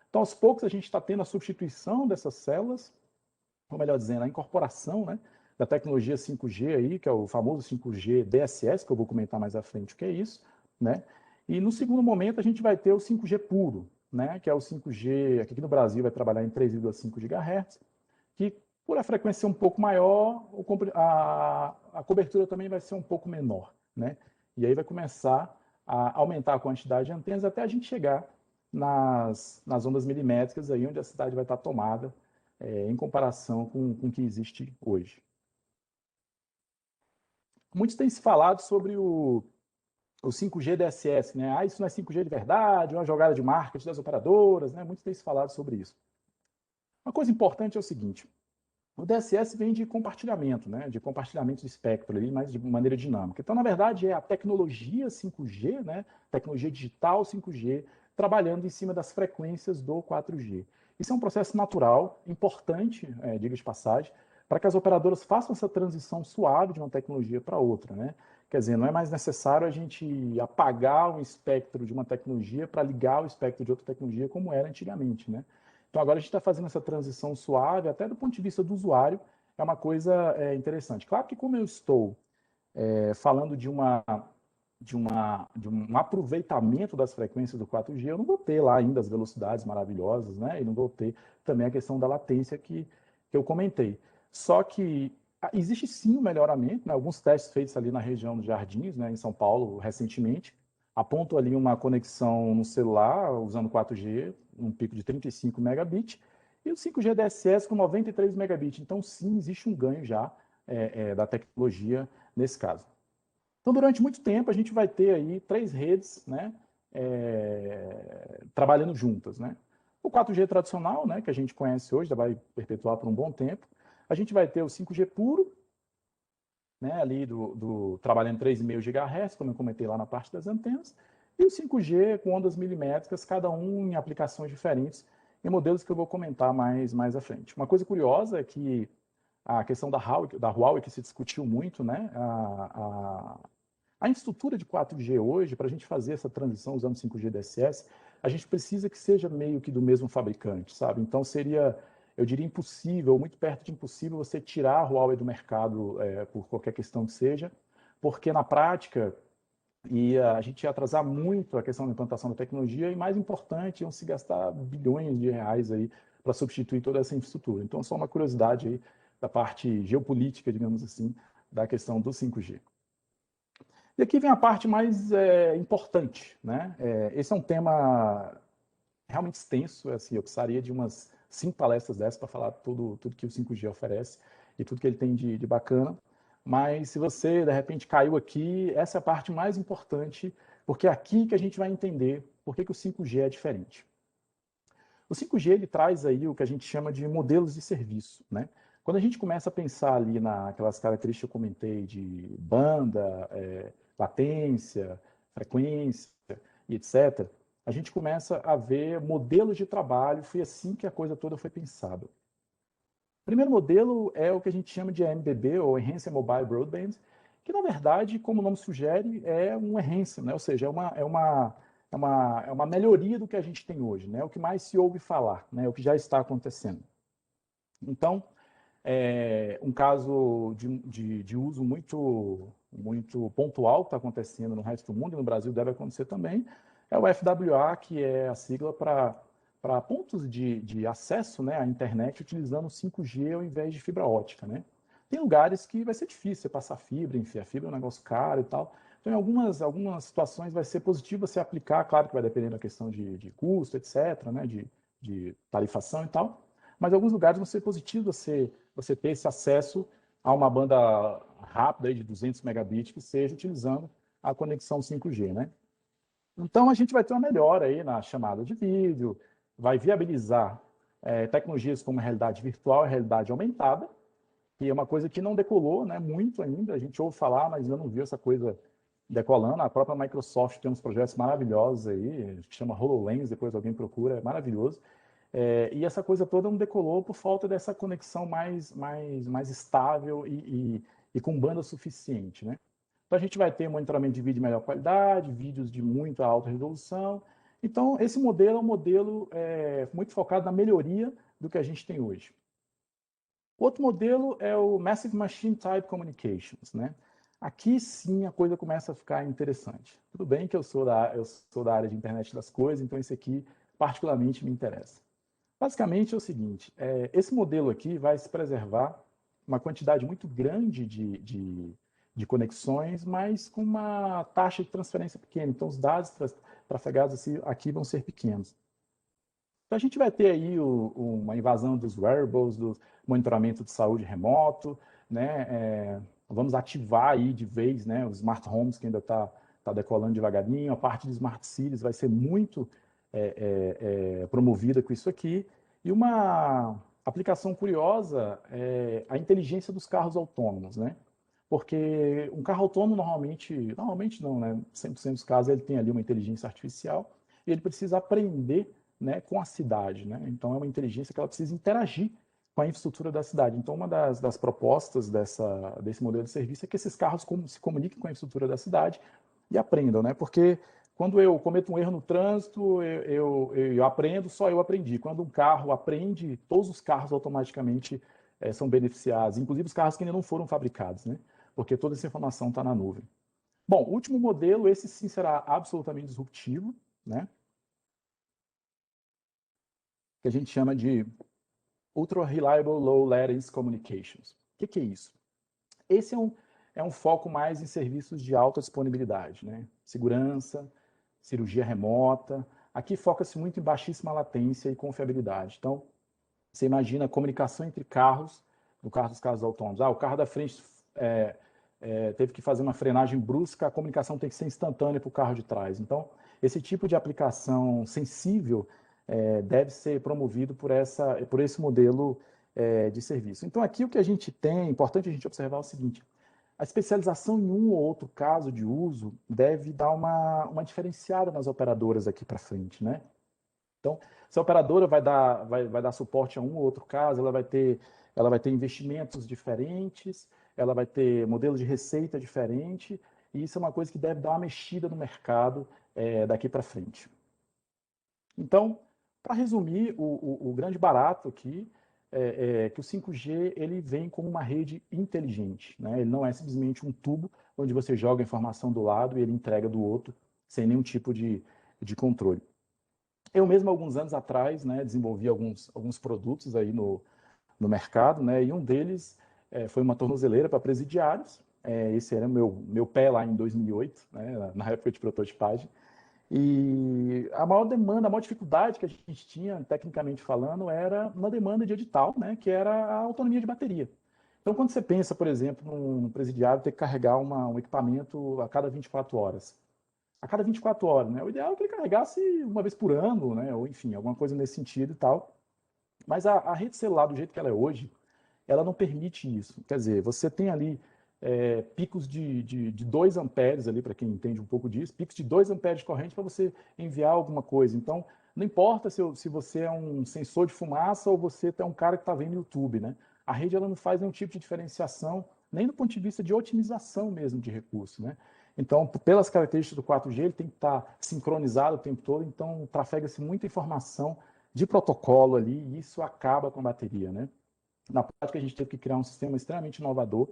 Então, aos poucos, a gente está tendo a substituição dessas células, ou melhor dizendo, a incorporação, né, da tecnologia 5G aí, que é o famoso 5G DSS, que eu vou comentar mais à frente o que é isso, né? E no segundo momento a gente vai ter o 5G puro, né, que é o 5G, aqui no Brasil vai trabalhar em 3,5 GHz, que por a frequência ser um pouco maior, a cobertura também vai ser um pouco menor, né? E aí vai começar a aumentar a quantidade de antenas até a gente chegar nas ondas milimétricas, aí onde a cidade vai estar tomada em comparação com o que existe hoje. Muitos têm se falado sobre o 5G DSS, né? Isso não é 5G de verdade, é uma jogada de marketing das operadoras, né? Muitos têm se falado sobre isso. Uma coisa importante é o seguinte, o DSS vem de compartilhamento, né? De compartilhamento de espectro, ali, mas de maneira dinâmica. Então, na verdade, é a tecnologia 5G, né? Tecnologia digital 5G, trabalhando em cima das frequências do 4G. Isso é um processo natural, importante, diga de passagem, para que as operadoras façam essa transição suave de uma tecnologia para outra, né? Quer dizer, não é mais necessário a gente apagar um espectro de uma tecnologia para ligar o espectro de outra tecnologia como era antigamente, né? Então, agora a gente está fazendo essa transição suave, até do ponto de vista do usuário, é uma coisa interessante. Claro que como eu estou falando de um aproveitamento das frequências do 4G, eu não vou ter lá ainda as velocidades maravilhosas, né? E não vou ter também a questão da latência que eu comentei. Só que existe sim um melhoramento, né? Alguns testes feitos ali na região dos Jardins, né, em São Paulo, recentemente, apontam ali uma conexão no celular, usando 4G, um pico de 35 megabits, e o 5G DSS com 93 megabits. Então, sim, existe um ganho já da tecnologia nesse caso. Então, durante muito tempo, a gente vai ter aí 3 redes, né, trabalhando juntas, né? O 4G tradicional, né, que a gente conhece hoje, já vai perpetuar por um bom tempo. A gente vai ter o 5G puro, né, ali trabalhando 3,5 GHz, como eu comentei lá na parte das antenas, e o 5G com ondas milimétricas, cada um em aplicações diferentes, em modelos que eu vou comentar mais à frente. Uma coisa curiosa é que a questão da Huawei, que se discutiu muito, né, a infraestrutura de 4G hoje, para a gente fazer essa transição usando 5G DSS, a gente precisa que seja meio que do mesmo fabricante, sabe? Então seria, eu diria, impossível, muito perto de impossível, você tirar a Huawei do mercado por qualquer questão que seja, porque na prática a gente ia atrasar muito a questão da implantação da tecnologia e, mais importante, iam se gastar bilhões de reais aí para substituir toda essa infraestrutura. Então, só uma curiosidade aí da parte geopolítica, digamos assim, da questão do 5G. E aqui vem a parte mais importante, né? Esse é um tema realmente extenso, assim, eu precisaria de umas 5 palestras dessas para falar tudo que o 5G oferece e tudo que ele tem de bacana. Mas se você, de repente, caiu aqui, essa é a parte mais importante, porque é aqui que a gente vai entender por que o 5G é diferente. O 5G ele traz aí o que a gente chama de modelos de serviço, né? Quando a gente começa a pensar ali naquelas características que eu comentei de banda, latência, frequência e etc., a gente começa a ver modelos de trabalho, foi assim que a coisa toda foi pensada. O primeiro modelo é o que a gente chama de MBB, ou Enhanced Mobile Broadband, que na verdade, como o nome sugere, é um enhancement, né? Ou seja, é uma melhoria do que a gente tem hoje, né? O que mais se ouve falar, né? O que já está acontecendo. Então, um caso de uso muito pontual que está acontecendo no resto do mundo, e no Brasil deve acontecer também, é o FWA, que é a sigla para pontos de acesso, né, à internet utilizando 5G ao invés de fibra ótica, né? Tem lugares que vai ser difícil você passar fibra, enfim, a fibra é um negócio caro e tal. Então, em algumas situações vai ser positivo você aplicar, claro que vai depender da questão de custo, etc., né, de tarifação e tal, mas em alguns lugares vai ser positivo você ter esse acesso a uma banda rápida aí de 200 megabits que seja utilizando a conexão 5G, né? Então, a gente vai ter uma melhora aí na chamada de vídeo, vai viabilizar tecnologias como realidade virtual e realidade aumentada, que é uma coisa que não decolou, né, muito ainda. A gente ouve falar, mas ainda não viu essa coisa decolando. A própria Microsoft tem uns projetos maravilhosos aí, que chama HoloLens, depois alguém procura, é maravilhoso. E essa coisa toda não decolou por falta dessa conexão mais estável e com banda suficiente, né? Então, a gente vai ter monitoramento de vídeo de melhor qualidade, vídeos de muito alta resolução. Então, esse modelo é um modelo muito focado na melhoria do que a gente tem hoje. Outro modelo é o Massive Machine Type Communications, né? Aqui sim a coisa começa a ficar interessante. Tudo bem que eu sou da área de internet das coisas, então esse aqui particularmente me interessa. Basicamente é o seguinte, esse modelo aqui vai se preservar uma quantidade muito grande de conexões, mas com uma taxa de transferência pequena. Então, os dados trafegados aqui vão ser pequenos. Então, a gente vai ter aí uma invasão dos wearables, do monitoramento de saúde remoto, né? Vamos ativar aí de vez, né, os smart homes, que ainda está decolando devagarinho. A parte de smart cities vai ser muito promovida com isso aqui. E uma aplicação curiosa é a inteligência dos carros autônomos, né? Porque um carro autônomo normalmente não, né? 100% dos casos ele tem ali uma inteligência artificial e ele precisa aprender, né, com a cidade, né? Então é uma inteligência que ela precisa interagir com a infraestrutura da cidade. Então uma das propostas desse modelo de serviço é que esses carros se comuniquem com a infraestrutura da cidade e aprendam, né? Porque quando eu cometo um erro no trânsito, eu aprendo, só eu aprendi. Quando um carro aprende, todos os carros automaticamente são beneficiados, inclusive os carros que ainda não foram fabricados, né? Porque toda essa informação está na nuvem. Bom, o último modelo, esse sim será absolutamente disruptivo, né? Que a gente chama de Ultra Reliable Low Latency Communications. O que é isso? Esse é um foco mais em serviços de alta disponibilidade, né? Segurança, cirurgia remota. Aqui foca-se muito em baixíssima latência e confiabilidade. Então, você imagina a comunicação entre carros, no caso dos carros autônomos. O carro da frente teve que fazer uma frenagem brusca, a comunicação tem que ser instantânea para o carro de trás. Então, esse tipo de aplicação sensível deve ser promovido por esse modelo de serviço. Então, aqui o que a gente tem, é importante a gente observar o seguinte: a especialização em um ou outro caso de uso deve dar uma diferenciada nas operadoras aqui para frente, né? Então, se a operadora vai dar suporte a um ou outro caso, ela vai ter investimentos diferentes, ela vai ter modelos de receita diferente, e isso é uma coisa que deve dar uma mexida no mercado daqui para frente. Então, para resumir, o grande barato aqui é que o 5G ele vem como uma rede inteligente, né? Ele não é simplesmente um tubo onde você joga a informação do lado e ele entrega do outro sem nenhum tipo de controle. Eu mesmo, alguns anos atrás, né, desenvolvi alguns produtos aí no mercado, né, e um deles foi uma tornozeleira para presidiários. Esse era meu pé lá em 2008, né, na época de prototipagem. E a maior demanda, a maior dificuldade que a gente tinha, tecnicamente falando, era uma demanda de edital, né, que era a autonomia de bateria. Então, quando você pensa, por exemplo, num presidiário ter que carregar um equipamento a cada 24 horas, a cada 24 horas, né? O ideal é que ele carregasse uma vez por ano, né? Ou enfim, alguma coisa nesse sentido e tal. Mas a rede celular, do jeito que ela é hoje, ela não permite isso. Quer dizer, você tem ali picos de 2 amperes ali, para quem entende um pouco disso, picos de 2 amperes de corrente para você enviar alguma coisa. Então, não importa se você é um sensor de fumaça ou você é um cara que está vendo YouTube, né? A rede ela não faz nenhum tipo de diferenciação, nem do ponto de vista de otimização mesmo de recurso, né? Então, pelas características do 4G, ele tem que estar sincronizado o tempo todo, então trafega-se muita informação de protocolo ali, e isso acaba com a bateria, né? Na prática, a gente teve que criar um sistema extremamente inovador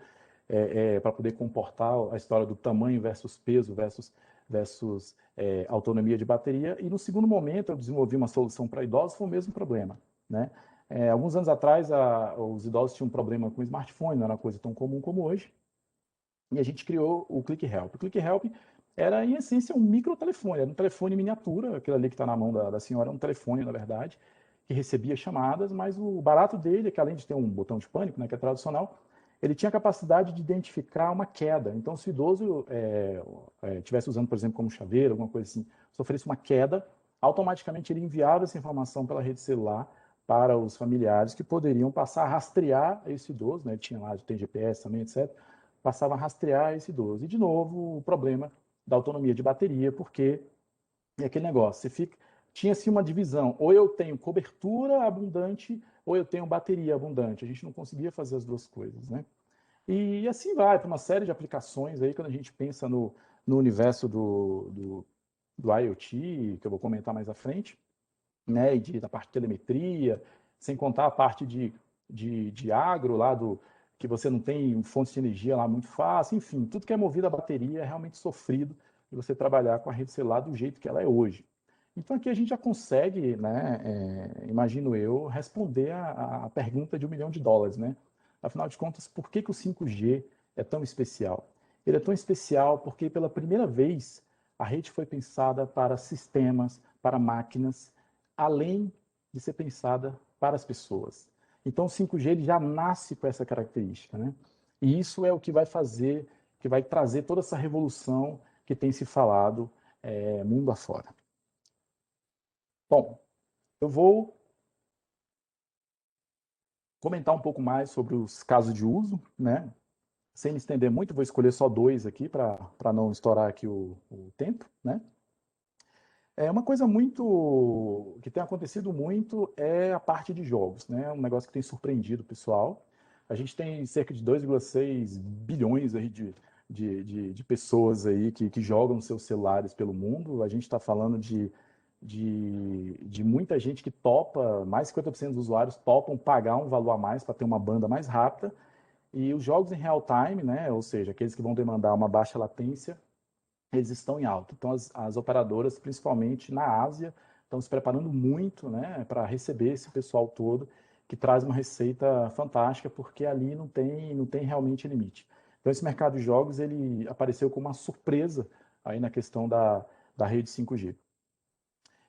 para poder comportar a história do tamanho versus peso versus autonomia de bateria. E no segundo momento, eu desenvolvi uma solução para idosos, foi o mesmo problema, né? Alguns anos atrás, os idosos tinham um problema com o smartphone, não era uma coisa tão comum como hoje, e a gente criou o Click Help. O Click Help era, em essência, um microtelefone, era um telefone miniatura, aquele ali que está na mão da senhora, é um telefone, na verdade, que recebia chamadas, mas o barato dele é que, além de ter um botão de pânico, né, que é tradicional, ele tinha a capacidade de identificar uma queda. Então, se o idoso estivesse usando, por exemplo, como chaveiro, alguma coisa assim, sofresse uma queda, automaticamente ele enviava essa informação pela rede celular para os familiares que poderiam passar a rastrear esse idoso, né? Ele tinha lá, tem GPS também, etc., passava a rastrear esse idoso. E, de novo, o problema da autonomia de bateria, porque é aquele negócio, tinha-se uma divisão, ou eu tenho cobertura abundante, ou eu tenho bateria abundante. A gente não conseguia fazer as duas coisas, né? E assim vai, para uma série de aplicações aí, quando a gente pensa no universo do IoT, que eu vou comentar mais à frente, né, e da parte de telemetria, sem contar a parte de agro lá que você não tem fontes de energia lá muito fácil, enfim, tudo que é movido a bateria é realmente sofrido de você trabalhar com a rede celular do jeito que ela é hoje. Então aqui a gente já consegue, né, imagino eu, responder a pergunta de $1 milhão, né? Afinal de contas, por que o 5G é tão especial? Ele é tão especial porque pela primeira vez a rede foi pensada para sistemas, para máquinas, além de ser pensada para as pessoas. Então, o 5G ele já nasce com essa característica, né? E isso é o que vai fazer, que vai trazer toda essa revolução que tem se falado mundo afora. Bom, eu vou comentar um pouco mais sobre os casos de uso, né? Sem me estender muito, vou escolher só 2 aqui para não estourar aqui o tempo, né? Uma coisa que tem acontecido muito é a parte de jogos, né? Um negócio que tem surpreendido o pessoal. A gente tem cerca de 2,6 bilhões aí de pessoas aí que jogam seus celulares pelo mundo. A gente está falando de muita gente que topa, mais de 50% dos usuários topam pagar um valor a mais para ter uma banda mais rápida. E os jogos em real time, né? Ou seja, aqueles que vão demandar uma baixa latência, eles estão em alta. Então, as operadoras, principalmente na Ásia, estão se preparando muito, né, para receber esse pessoal todo, que traz uma receita fantástica, porque ali não tem realmente limite. Então, esse mercado de jogos ele apareceu como uma surpresa aí na questão da rede 5G.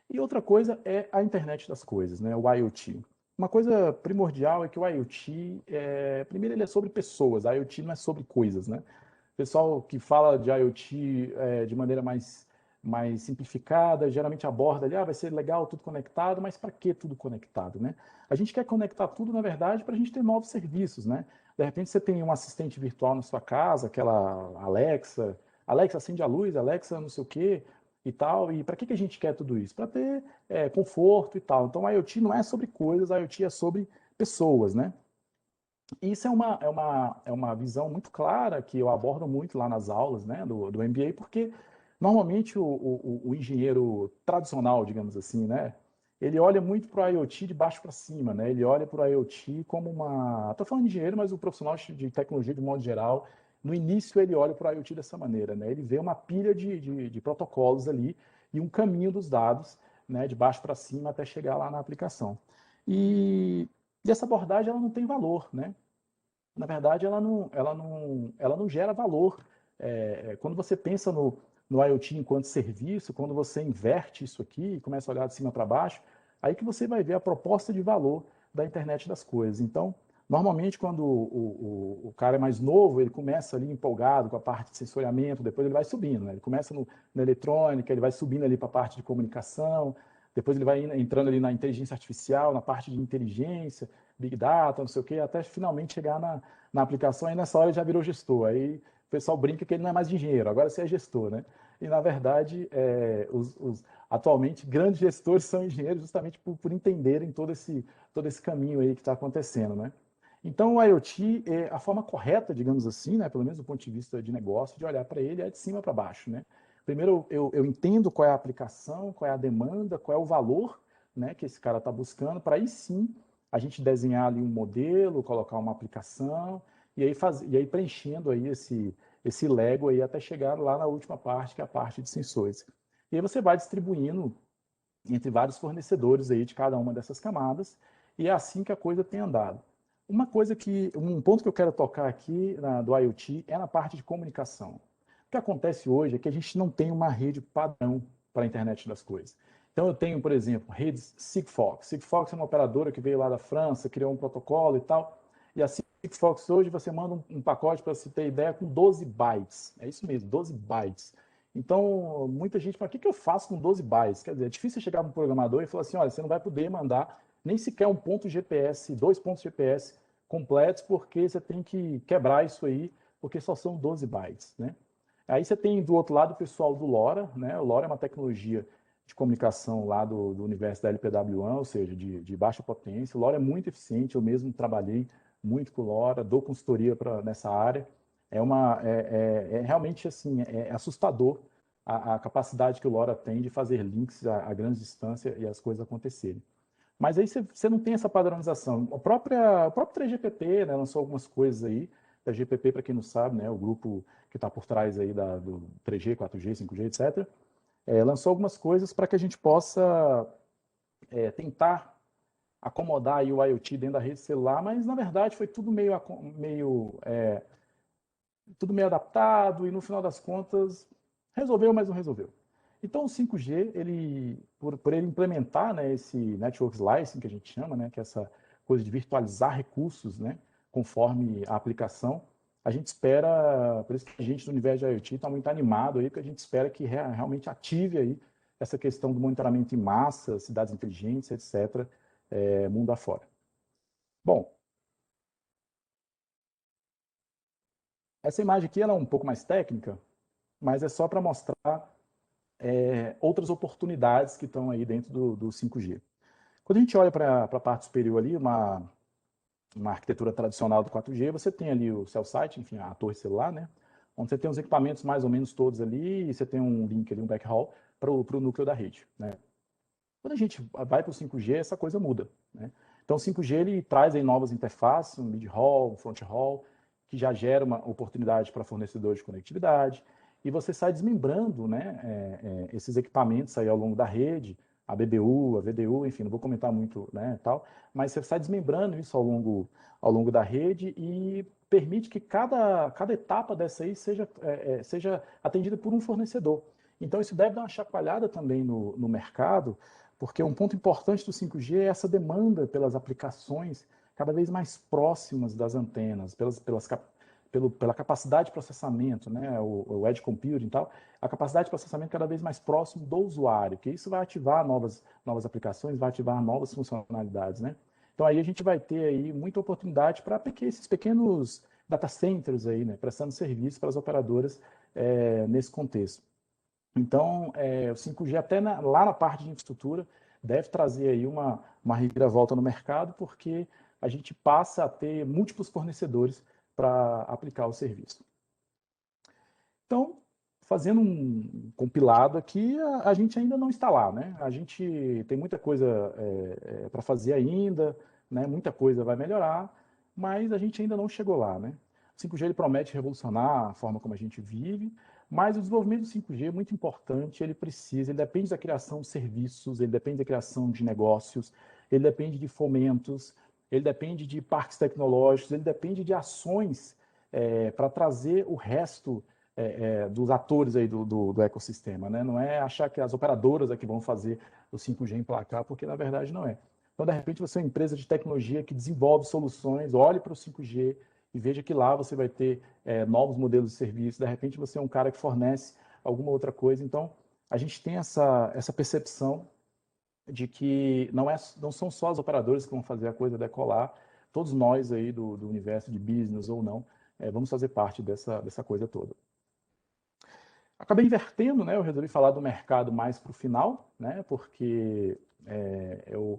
E outra coisa é a internet das coisas, né, o IoT. Uma coisa primordial é que o IoT, primeiro, ele é sobre pessoas, a IoT não é sobre coisas, né? O pessoal que fala de IoT de maneira mais simplificada, geralmente aborda ali, vai ser legal tudo conectado, mas para que tudo conectado, né? A gente quer conectar tudo, na verdade, para a gente ter novos serviços, né? De repente você tem um assistente virtual na sua casa, aquela Alexa, Alexa acende a luz, Alexa não sei o quê e tal, e para que a gente quer tudo isso? Para ter conforto e tal. Então, a IoT não é sobre coisas, a IoT é sobre pessoas, né? E isso é uma visão muito clara que eu abordo muito lá nas aulas, né, do MBA, porque normalmente o engenheiro tradicional, digamos assim, né, ele olha muito para o IoT de baixo para cima, né, ele olha para o IoT como estou falando de engenheiro, mas o profissional de tecnologia de modo geral, no início ele olha para o IoT dessa maneira, né, ele vê uma pilha de protocolos ali e um caminho dos dados, né, de baixo para cima até chegar lá na aplicação. E essa abordagem ela não tem valor, né? Na verdade, ela não gera valor. Quando você pensa no IoT enquanto serviço, quando você inverte isso aqui e começa a olhar de cima para baixo, aí que você vai ver a proposta de valor da internet das coisas. Então, Normalmente, quando o cara é mais novo, ele começa ali empolgado com a parte de sensoriamento, depois ele vai subindo, né? Ele começa na eletrônica, ele vai subindo ali para a parte de comunicação, depois ele vai entrando ali na inteligência artificial, na parte de inteligência, Big Data, não sei o quê, até finalmente chegar na aplicação, aí nessa hora ele já virou gestor. Aí o pessoal brinca que ele não é mais engenheiro, agora você é gestor, né? E, na verdade, atualmente, grandes gestores são engenheiros justamente por entenderem todo esse caminho aí que está acontecendo, né? Então, o IoT, a forma correta, digamos assim, né, pelo menos do ponto de vista de negócio, de olhar para ele é de cima para baixo, né? Primeiro, eu entendo qual é a aplicação, qual é a demanda, qual é o valor, né, que esse cara está buscando, para aí sim a gente desenhar ali um modelo, colocar uma aplicação, e aí preenchendo aí esse Lego aí até chegar lá na última parte, que é a parte de sensores. E aí você vai distribuindo entre vários fornecedores aí de cada uma dessas camadas, e é assim que a coisa tem andado. Um ponto que eu quero tocar aqui do IoT é na parte de comunicação. O que acontece hoje é que a gente não tem uma rede padrão para a internet das coisas. Então eu tenho, por exemplo, redes Sigfox. Sigfox é uma operadora que veio lá da França, criou um protocolo e tal, e a Sigfox hoje você manda um pacote, para você ter ideia, com 12 bytes. É isso mesmo, 12 bytes. Então, muita gente fala, o que eu faço com 12 bytes? Quer dizer, é difícil chegar para um programador e falar assim, olha, você não vai poder mandar nem sequer um ponto GPS, 2 pontos GPS completos, porque você tem que quebrar isso aí, porque só são 12 bytes, né? Aí você tem do outro lado o pessoal do LoRa, né? O LoRa é uma tecnologia de comunicação lá do universo da LPWAN, ou seja, de baixa potência. O LoRa é muito eficiente, eu mesmo trabalhei muito com o LoRa, dou consultoria nessa área. É realmente assim, é assustador a capacidade que o LoRa tem de fazer links a grande distância e as coisas acontecerem. Mas aí você não tem essa padronização. O próprio 3GPP, né, lançou algumas coisas aí. A GPP, para quem não sabe, né, o grupo que está por trás aí do 3G, 4G, 5G, etc., lançou algumas coisas para que a gente possa tentar acomodar aí o IoT dentro da rede celular, mas na verdade foi tudo tudo meio adaptado e no final das contas resolveu, mas não resolveu. Então o 5G, por ele implementar, né, esse Network Slicing que a gente chama, né, que é essa coisa de virtualizar recursos, né, conforme a aplicação, a gente espera, por isso que a gente do universo de IoT está muito animado aí, porque a gente espera que realmente ative aí essa questão do monitoramento em massa, cidades inteligentes, etc., mundo afora. Bom, essa imagem aqui ela é um pouco mais técnica, mas é só para mostrar outras oportunidades que estão aí dentro do 5G. Quando a gente olha para a parte superior ali, uma arquitetura tradicional do 4G, você tem ali o cell site, enfim, a torre celular, né? Onde você tem os equipamentos mais ou menos todos ali, e você tem um link ali, um backhaul, para o núcleo da rede, né? Quando a gente vai para o 5G, essa coisa muda, né? Então, o 5G ele traz aí novas interfaces, um mid-haul, um front-haul, que já gera uma oportunidade para fornecedores de conectividade, e você sai desmembrando, né, esses equipamentos aí ao longo da rede, a BBU, a VDU, enfim, não vou comentar muito, né, tal, mas você sai desmembrando isso ao longo da rede e permite que cada etapa dessa aí seja atendida por um fornecedor. Então, isso deve dar uma chacoalhada também no mercado, porque um ponto importante do 5G é essa demanda pelas aplicações cada vez mais próximas das antenas, pela capacidade de processamento, né, o edge computing e tal, a capacidade de processamento cada vez mais próximo do usuário, que isso vai ativar novas aplicações, vai ativar novas funcionalidades, né? Então aí a gente vai ter aí muita oportunidade para esses pequenos data centers aí, né, prestando serviço para as operadoras nesse contexto. Então, o 5G até lá na parte de infraestrutura deve trazer aí uma reviravolta no mercado, porque a gente passa a ter múltiplos fornecedores para aplicar o serviço. Então, fazendo um compilado aqui, a gente ainda não está lá, né? A gente tem muita coisa para fazer ainda, né? Muita coisa vai melhorar, mas a gente ainda não chegou lá, né? O 5G ele promete revolucionar a forma como a gente vive, mas o desenvolvimento do 5G é muito importante, ele depende da criação de serviços, ele depende da criação de negócios, ele depende de fomentos, ele depende de parques tecnológicos, ele depende de ações para trazer o resto dos atores aí do ecossistema, né? Não é achar que as operadoras é que vão fazer o 5G emplacar, porque na verdade não é. Então, de repente, você é uma empresa de tecnologia que desenvolve soluções, olhe para o 5G e veja que lá você vai ter novos modelos de serviço. De repente, você é um cara que fornece alguma outra coisa. Então, a gente tem essa percepção de que não são só os operadores que vão fazer a coisa decolar, todos nós aí do universo de business ou não, vamos fazer parte dessa coisa toda. Acabei invertendo, né? Eu resolvi falar do mercado mais para o final, né? Porque eu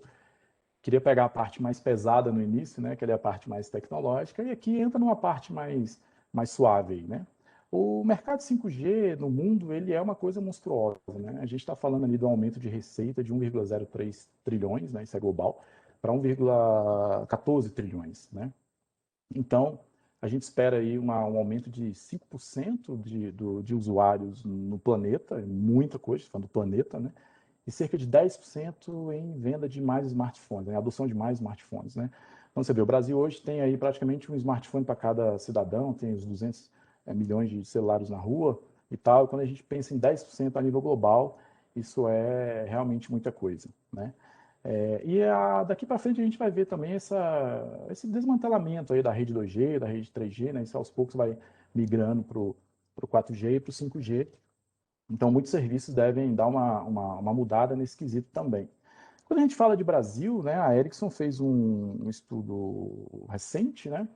queria pegar a parte mais pesada no início, né? Que é a parte mais tecnológica, e aqui entra numa parte mais suave aí, né? O mercado 5G no mundo, ele é uma coisa monstruosa, né? A gente está falando ali do aumento de receita de 1,03 trilhões, né? Isso é global, para 1,14 trilhões, né? Então, a gente espera aí um aumento de 5% de usuários no planeta, é muita coisa, falando do planeta, né? E cerca de 10% em venda de mais smartphones, em adoção de mais smartphones, né? Então, você vê, o Brasil hoje tem aí praticamente um smartphone para cada cidadão, tem os 200 milhões de celulares na rua e tal. E quando a gente pensa em 10% a nível global, isso é realmente muita coisa, né? Daqui para frente a gente vai ver também esse desmantelamento aí da rede 2G, da rede 3G, né? Isso aos poucos vai migrando para o 4G e para o 5G. Então, muitos serviços devem dar uma mudada nesse quesito também. Quando a gente fala de Brasil, né, a Ericsson fez um estudo recente, né,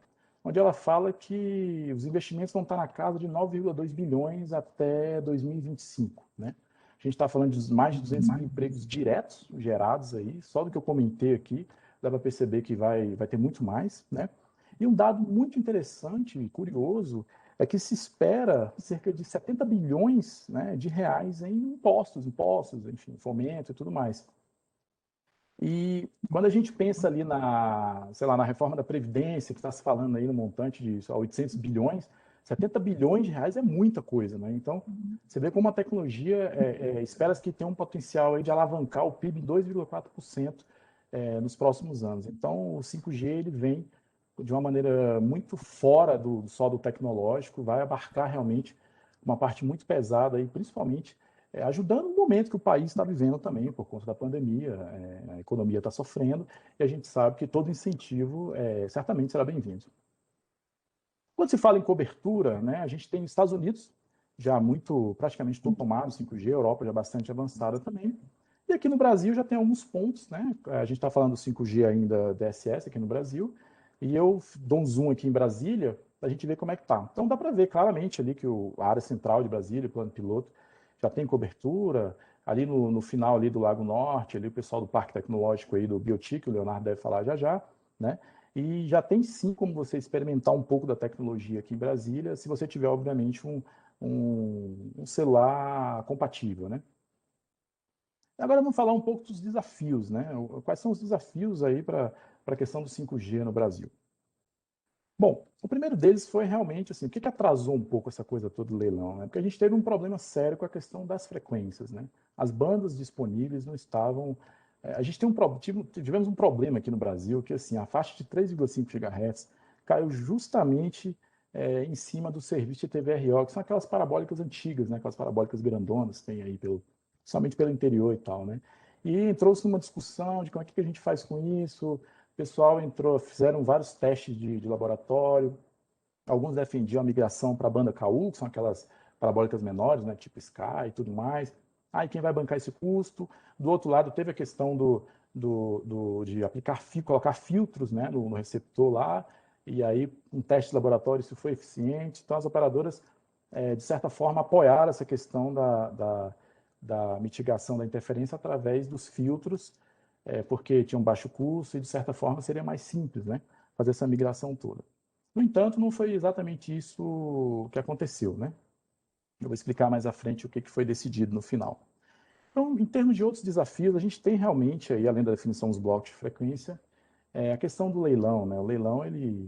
onde ela fala que os investimentos vão estar na casa de 9,2 bilhões até 2025, né? A gente está falando de mais de 200 mil empregos diretos gerados aí, só do que eu comentei aqui, dá para perceber que vai ter muito mais, né? E um dado muito interessante e curioso é que se espera cerca de 70 bilhões, né, de reais em impostos, enfim, fomento e tudo mais. E quando a gente pensa ali sei lá, na reforma da Previdência, que está se falando aí no montante de 800 bilhões, 70 bilhões de reais é muita coisa, né? Então, você vê como a tecnologia espera-se que tenha um potencial aí de alavancar o PIB em 2,4% nos próximos anos. Então, o 5G ele vem de uma maneira muito fora só do tecnológico, vai abarcar realmente uma parte muito pesada, aí, principalmente ajudando no momento que o país está vivendo também, por conta da pandemia, a economia está sofrendo, e a gente sabe que todo incentivo certamente será bem-vindo. Quando se fala em cobertura, né, a gente tem os Estados Unidos, já praticamente todo tomado, 5G, Europa já bastante avançada também, e aqui no Brasil já tem alguns pontos, né, a gente está falando do 5G ainda DSS aqui no Brasil, e eu dou um zoom aqui em Brasília, para a gente ver como é que está. Então dá para ver claramente ali que a área central de Brasília, o plano piloto, já tem cobertura, ali no final ali do Lago Norte, ali o pessoal do Parque Tecnológico aí do Biotic, o Leonardo deve falar já, né? E já tem sim como você experimentar um pouco da tecnologia aqui em Brasília, se você tiver, obviamente, um celular compatível, né? Agora vamos falar um pouco dos desafios, né? Quais são os desafios aí para a questão do 5G no Brasil? Bom, o primeiro deles foi realmente assim, o que atrasou um pouco essa coisa toda do leilão, né? Porque a gente teve um problema sério com a questão das frequências, né? As bandas disponíveis não estavam. A gente tivemos um problema aqui no Brasil, que assim, a faixa de 3,5 GHz caiu justamente em cima do serviço de TVRO, que são aquelas parabólicas antigas, né? Aquelas parabólicas grandonas que tem aí somente pelo interior e tal, né? E entrou-se numa discussão de como é que a gente faz com isso. O pessoal fizeram vários testes de laboratório, alguns defendiam a migração para a banda KU, que são aquelas parabólicas menores, né, tipo Sky e tudo mais. Aí quem vai bancar esse custo? Do outro lado, teve a questão de colocar filtros, né, no receptor lá, e aí um teste de laboratório isso foi eficiente. Então as operadoras, de certa forma, apoiaram essa questão da mitigação da interferência através dos filtros, porque tinha um baixo custo e, de certa forma, seria mais simples, né, fazer essa migração toda. No entanto, não foi exatamente isso que aconteceu, né? Eu vou explicar mais à frente o que foi decidido no final. Então, em termos de outros desafios, a gente tem realmente, aí, além da definição dos blocos de frequência, a questão do leilão, né? O leilão,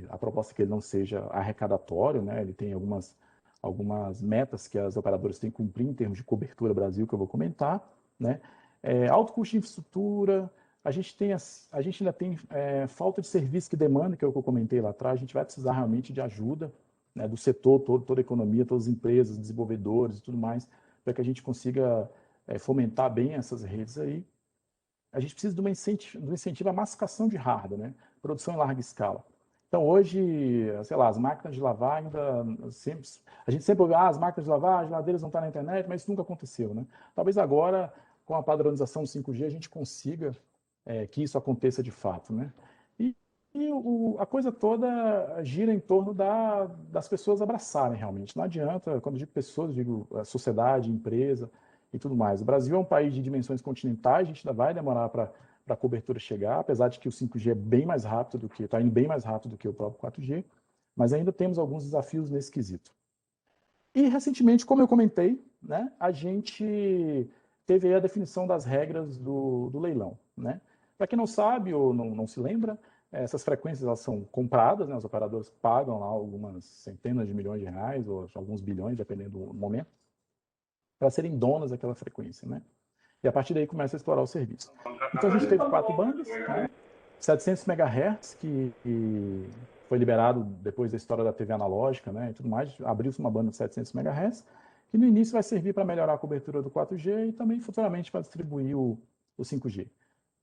a proposta é que ele não seja arrecadatório, né? Ele tem algumas metas que as operadoras têm que cumprir em termos de cobertura Brasil, que eu vou comentar, né? Alto custo de infraestrutura, a gente ainda tem falta de serviço que demanda, que é o que eu comentei lá atrás, a gente vai precisar realmente de ajuda, né, do setor todo, toda a economia, todas as empresas, desenvolvedores e tudo mais, para que a gente consiga fomentar bem essas redes aí. a gente precisa de um incentivo à massificação de hardware, né? Produção em larga escala. Então, hoje, sei lá, as máquinas de lavar ainda sempre... A gente sempre ouve, as máquinas de lavar, as geladeiras não estão na internet, mas isso nunca aconteceu, né? Talvez agora, com a padronização do 5G, a gente consiga que isso aconteça de fato, né? A coisa toda gira em torno das pessoas abraçarem realmente. Não adianta, quando eu digo pessoas, digo sociedade, empresa e tudo mais. O Brasil é um país de dimensões continentais, a gente ainda vai demorar para a cobertura chegar, apesar de que o 5G é bem mais rápido do que, está indo bem mais rápido do que o próprio 4G, mas ainda temos alguns desafios nesse quesito. E recentemente, como eu comentei, né, a gente teve aí a definição das regras do leilão, né? Para quem não sabe ou não se lembra, essas frequências elas são compradas, né? Os operadores pagam lá algumas centenas de milhões de reais ou alguns bilhões, dependendo do momento, para serem donas daquela frequência, né? E a partir daí começa a explorar o serviço. Então a gente teve 4 bandas, né? 700 MHz, que foi liberado depois da história da TV analógica, né, e tudo mais, abriu-se uma banda de 700 MHz, que no início vai servir para melhorar a cobertura do 4G e também futuramente para distribuir o 5G.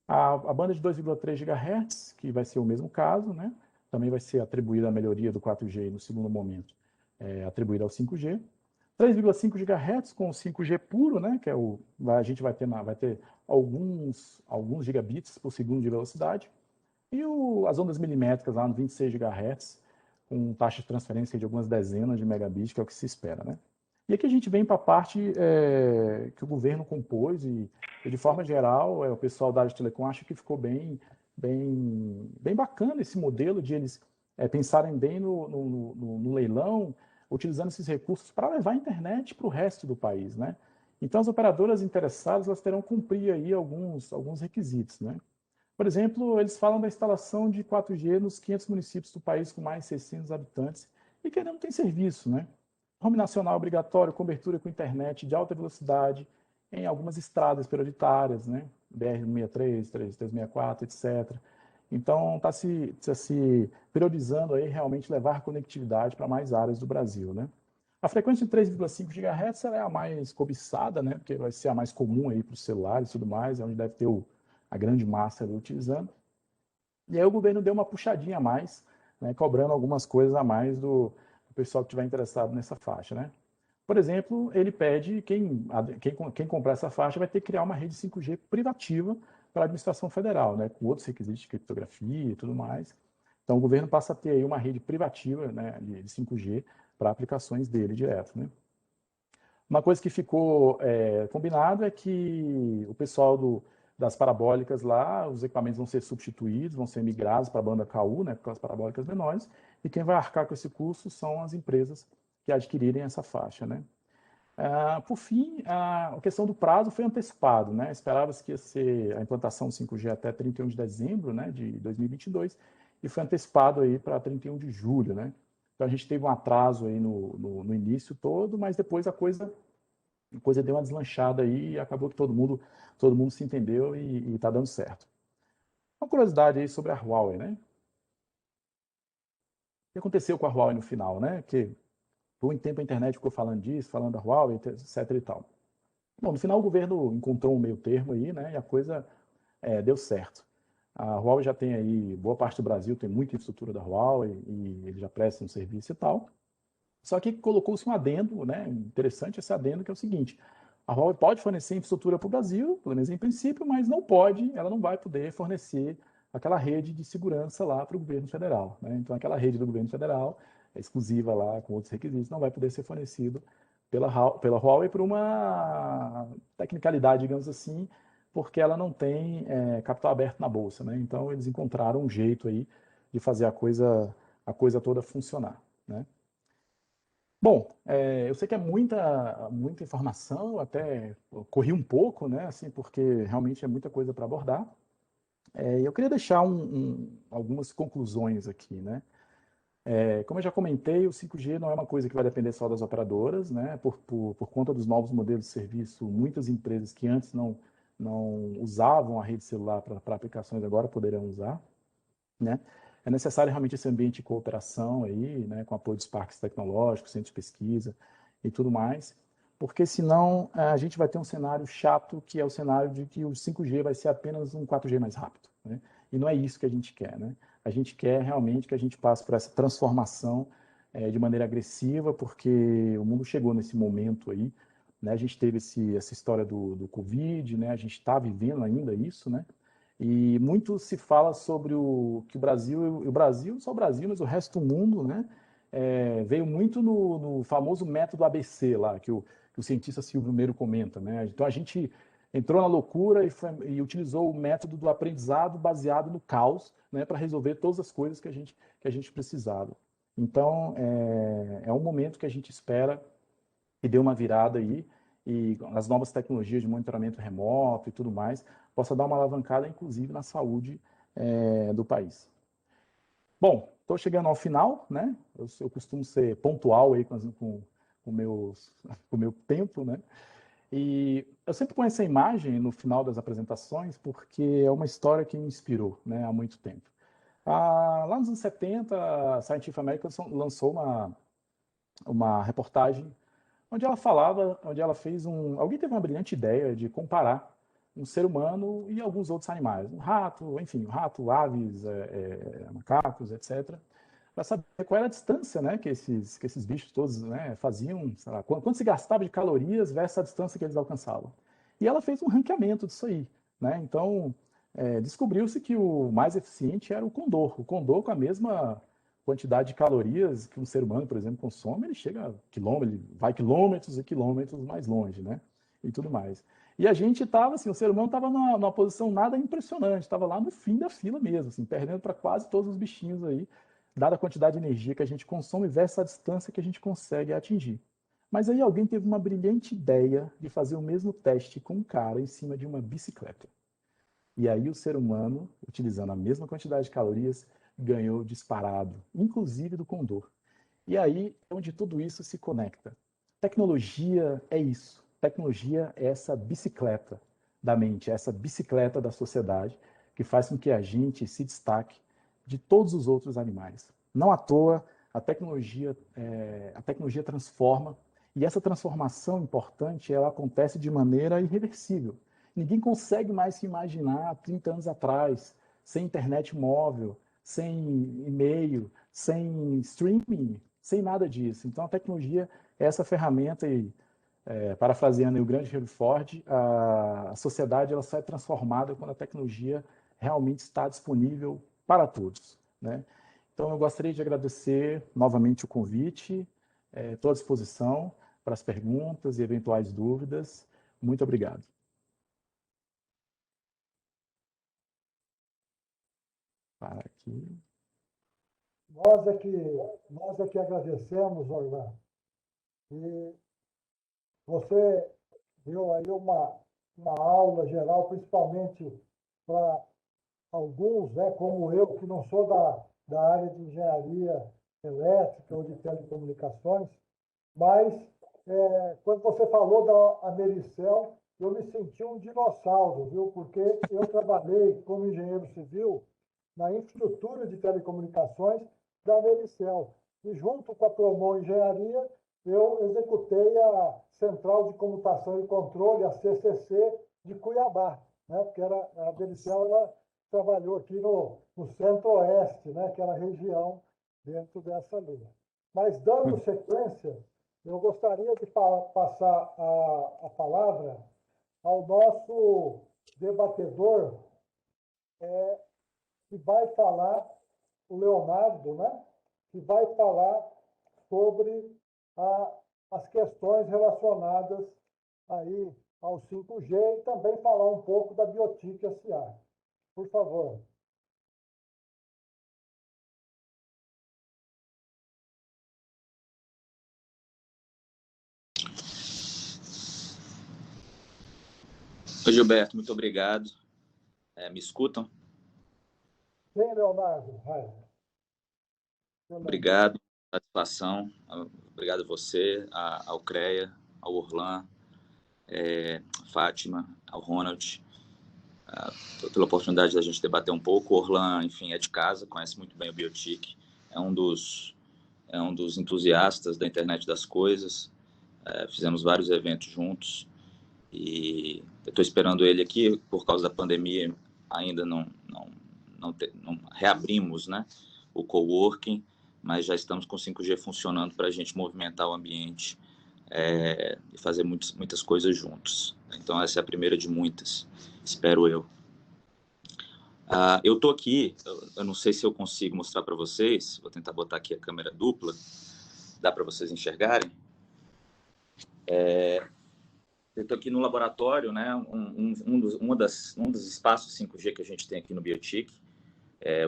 A banda de 2,3 GHz, que vai ser o mesmo caso, né, também vai ser atribuída a melhoria do 4G e no segundo momento atribuída ao 5G. 3,5 GHz com o 5G puro, né, que a gente vai ter alguns gigabits por segundo de velocidade. E as ondas milimétricas lá no 26 GHz, com taxa de transferência de algumas dezenas de megabits, que é o que se espera, né? E aqui a gente vem para a parte que o governo compôs e de forma geral, o pessoal da área de telecom acha que ficou bem bacana esse modelo de eles pensarem bem no leilão, utilizando esses recursos para levar a internet para o resto do país, né? Então, as operadoras interessadas elas terão que cumprir aí alguns requisitos, né? Por exemplo, eles falam da instalação de 4G nos 500 municípios do país com mais de 600 habitantes e que ainda não tem serviço, né? Home nacional obrigatório, cobertura com internet de alta velocidade em algumas estradas prioritárias, né? BR-163, 3364, etc. Então, está se priorizando aí realmente levar conectividade para mais áreas do Brasil, né? A frequência de 3,5 GHz é a mais cobiçada, né? Porque vai ser a mais comum aí para os celulares e tudo mais, é onde deve ter a grande massa ali utilizando. E aí o governo deu uma puxadinha a mais, né, cobrando algumas coisas a mais do pessoal que estiver interessado nessa faixa, né? Por exemplo, ele pede quem comprar essa faixa vai ter que criar uma rede 5G privativa para a administração federal, né, com outros requisitos de criptografia e tudo mais. Então o governo passa a ter aí uma rede privativa, né, de 5G para aplicações dele direto, né? Uma coisa que ficou combinado é que o pessoal das parabólicas lá, os equipamentos vão ser substituídos, vão ser migrados para a banda KU, né, para as parabólicas menores, e quem vai arcar com esse custo são as empresas que adquirirem essa faixa, né? Por fim, a questão do prazo foi antecipado, né? Esperava-se que ia ser a implantação do 5G até 31 de dezembro, né, de 2022, e foi antecipado aí para 31 de julho, né? Então a gente teve um atraso aí no início todo, mas depois a coisa deu uma deslanchada aí e acabou que todo mundo se entendeu e está dando certo. Uma curiosidade aí sobre a Huawei, né? O que aconteceu com a Huawei no final, né? Que por um tempo a internet ficou falando disso, falando da Huawei, etc e tal. Bom, no final o governo encontrou um meio termo aí, né? E a coisa deu certo. A Huawei já tem aí, boa parte do Brasil tem muita infraestrutura da Huawei e eles já prestam serviço e tal. Só que colocou-se um adendo, né? Interessante esse adendo, que é o seguinte: a Huawei pode fornecer infraestrutura para o Brasil, pelo menos em princípio, mas ela não vai poder fornecer aquela rede de segurança lá para o governo federal, né? Então, aquela rede do governo federal, exclusiva lá, com outros requisitos, não vai poder ser fornecido pela Huawei por uma tecnicalidade, digamos assim, porque ela não tem capital aberto na bolsa, né? Então, eles encontraram um jeito aí de fazer a coisa toda funcionar, né? Bom, eu sei que é muita informação, até corri um pouco, né, assim, porque realmente é muita coisa para abordar. Eu queria deixar algumas conclusões aqui, né? Como eu já comentei, o 5G não é uma coisa que vai depender só das operadoras, né? Por conta dos novos modelos de serviço, muitas empresas que antes não usavam a rede celular para aplicações agora poderão usar, né? É necessário realmente esse ambiente de cooperação aí, né, com apoio dos parques tecnológicos, centros de pesquisa e tudo mais, porque senão a gente vai ter um cenário chato, que é o cenário de que o 5G vai ser apenas um 4G mais rápido, né? E não é isso que a gente quer, né? A gente quer realmente que a gente passe por essa transformação de maneira agressiva, porque o mundo chegou nesse momento aí, né? A gente teve essa história do Covid, né? A gente está vivendo ainda isso, né? E muito se fala sobre que o Brasil, só o Brasil, mas o resto do mundo, né? Veio muito no famoso método ABC lá, que o cientista Silvio Meiro comenta, né? Então a gente entrou na loucura e utilizou o método do aprendizado baseado no caos, né, para resolver todas as coisas que a gente precisava. Então é um momento que a gente espera que dê uma virada aí e as novas tecnologias de monitoramento remoto e tudo mais possa dar uma alavancada, inclusive, na saúde do país. Bom, estou chegando ao final, né? Eu costumo ser pontual aí com o meu tempo, né? E eu sempre ponho essa imagem no final das apresentações porque é uma história que me inspirou, né, há muito tempo. Lá nos anos 70, a Scientific American lançou uma reportagem onde ela fez alguém teve uma brilhante ideia de comparar um ser humano e alguns outros animais, um rato, enfim, aves, macacos, etc., para saber qual era a distância, né, que esses bichos todos, né, faziam, sei lá, quanto se gastava de calorias versus a distância que eles alcançavam. E ela fez um ranqueamento disso aí, né? Então, descobriu-se que o mais eficiente era o condor. O condor, com a mesma quantidade de calorias que um ser humano, por exemplo, consome, ele chega a quilômetros, ele vai quilômetros e quilômetros mais longe, né? E tudo mais. E a gente estava, assim, o ser humano estava numa posição nada impressionante, estava lá no fim da fila mesmo, assim, perdendo para quase todos os bichinhos aí, dada a quantidade de energia que a gente consome versus a distância que a gente consegue atingir. Mas aí alguém teve uma brilhante ideia de fazer o mesmo teste com um cara em cima de uma bicicleta. E aí o ser humano, utilizando a mesma quantidade de calorias, ganhou disparado, inclusive do condor. E aí é onde tudo isso se conecta. Tecnologia é isso. Tecnologia é essa bicicleta da mente, é essa bicicleta da sociedade que faz com que a gente se destaque de todos os outros animais. Não à toa, a tecnologia transforma, e essa transformação importante ela acontece de maneira irreversível. Ninguém consegue mais se imaginar 30 anos atrás, sem internet móvel, sem e-mail, sem streaming, sem nada disso. Então, a tecnologia é essa ferramenta e, parafraseando o grande Henry Ford, a sociedade ela sai transformada quando a tecnologia realmente está disponível para todos, né? Então, eu gostaria de agradecer novamente o convite, estou à disposição para as perguntas e eventuais dúvidas. Muito obrigado. Para aqui. Nós é que agradecemos, Orlando. E você deu aí uma aula geral, principalmente para alguns, né, como eu, que não sou da área de engenharia elétrica ou de telecomunicações, mas quando você falou da Americel, eu me senti um dinossauro, viu? Porque eu trabalhei como engenheiro civil na infraestrutura de telecomunicações da Americel. E junto com a Promon Engenharia, eu executei a Central de Comutação e Controle, a CCC, de Cuiabá, né? Porque a Americel ela trabalhou aqui no centro-oeste, né? Aquela região dentro dessa linha. Mas, dando sequência, eu gostaria de passar a palavra ao nosso debatedor, que vai falar, o Leonardo, né? Que vai falar sobre as questões relacionadas aí ao 5G e também falar um pouco da Biotic SA. Por favor. Oi, Gilberto, muito obrigado. Me escutam? Sim, Leonardo. Obrigado, satisfação. Obrigado a você, ao CREA, ao Orlan, Fátima, ao Ronald, pela oportunidade da gente debater um pouco. O Orlan, enfim, é de casa, conhece muito bem o Biotic, é um dos entusiastas da internet das coisas. fizemos vários eventos juntos, e eu estou esperando ele aqui. Por causa da pandemia, ainda não reabrimos, né, o coworking, mas já estamos com 5G funcionando para a gente movimentar o ambiente e fazer muitas coisas juntos. Então, essa é a primeira de muitas, espero eu. Eu estou aqui, eu não sei se eu consigo mostrar para vocês, vou tentar botar aqui a câmera dupla, dá para vocês enxergarem? Eu estou aqui no laboratório, né, um dos espaços 5G que a gente tem aqui no Biotic.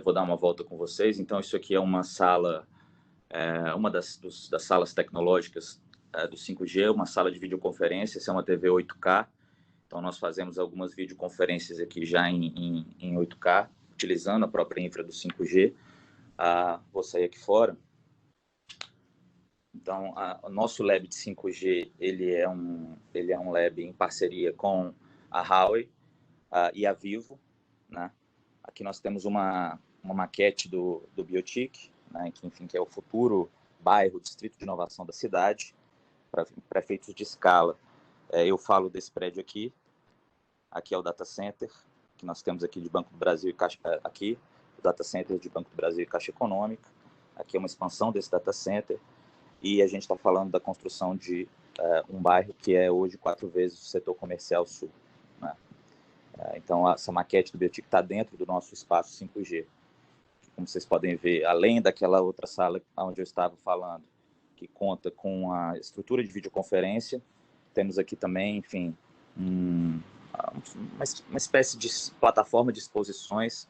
Vou dar uma volta com vocês. Então, isso aqui é uma sala, uma das salas tecnológicas do 5G, uma sala de videoconferência. Essa é uma TV 8K. Então, nós fazemos algumas videoconferências aqui já em 8K, utilizando a própria infra do 5G. Vou sair aqui fora. Então, o nosso lab de 5G, ele é um lab em parceria com a Huawei e a Vivo, né? Aqui nós temos uma maquete do Biotic, né? Que é o futuro bairro, distrito de inovação da cidade, para efeitos de escala. Eu falo desse prédio aqui. Aqui é o data center, que nós temos aqui de Banco do Brasil e Caixa, aqui, o data center de Banco do Brasil e Caixa Econômica. Aqui é uma expansão desse data center. E a gente está falando da construção de um bairro que é hoje 4 vezes o setor comercial sul, né? Então, essa maquete do Biotic está dentro do nosso espaço 5G. Como vocês podem ver, além daquela outra sala onde eu estava falando, que conta com a estrutura de videoconferência, temos aqui também, enfim, uma espécie de plataforma de exposições.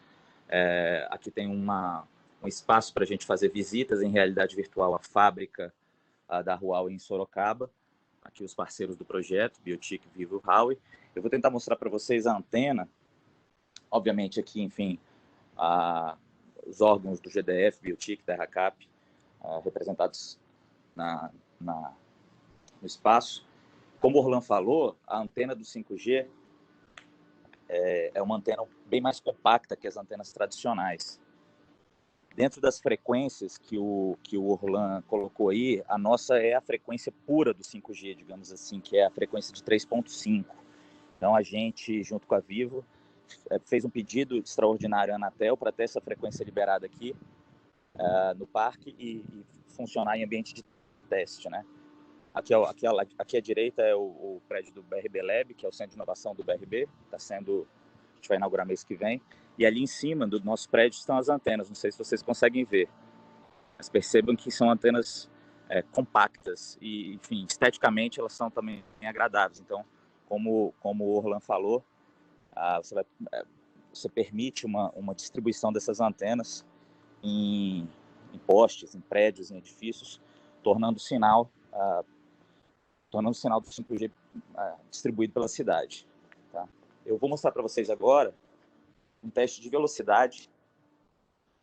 Aqui tem um espaço para a gente fazer visitas em realidade virtual à fábrica da Huawei em Sorocaba. Aqui os parceiros do projeto, Biotic, Vivo, Huawei. Eu vou tentar mostrar para vocês a antena. Obviamente aqui, enfim, os órgãos do GDF, Biotic, Terracap, representados no espaço. Como o Orlan falou, a antena do 5G é uma antena bem mais compacta que as antenas tradicionais. Dentro das frequências que o Orlan colocou aí, a nossa é a frequência pura do 5G, digamos assim, que é a frequência de 3.5. Então, a gente, junto com a Vivo, fez um pedido extraordinário à Anatel para ter essa frequência liberada aqui no parque e funcionar em ambiente de teste, né? Aqui à direita é o prédio do BRB Lab, que é o centro de inovação do BRB, a gente vai inaugurar mês que vem. E ali em cima do nosso prédio estão as antenas. Não sei se vocês conseguem ver, mas percebam que são antenas compactas e, enfim, esteticamente elas são também agradáveis. Então, como o Orlan falou, você permite uma distribuição dessas antenas em postes, em prédios, em edifícios, tornando o sinal do 5G distribuído pela cidade. Tá? Eu vou mostrar para vocês agora um teste de velocidade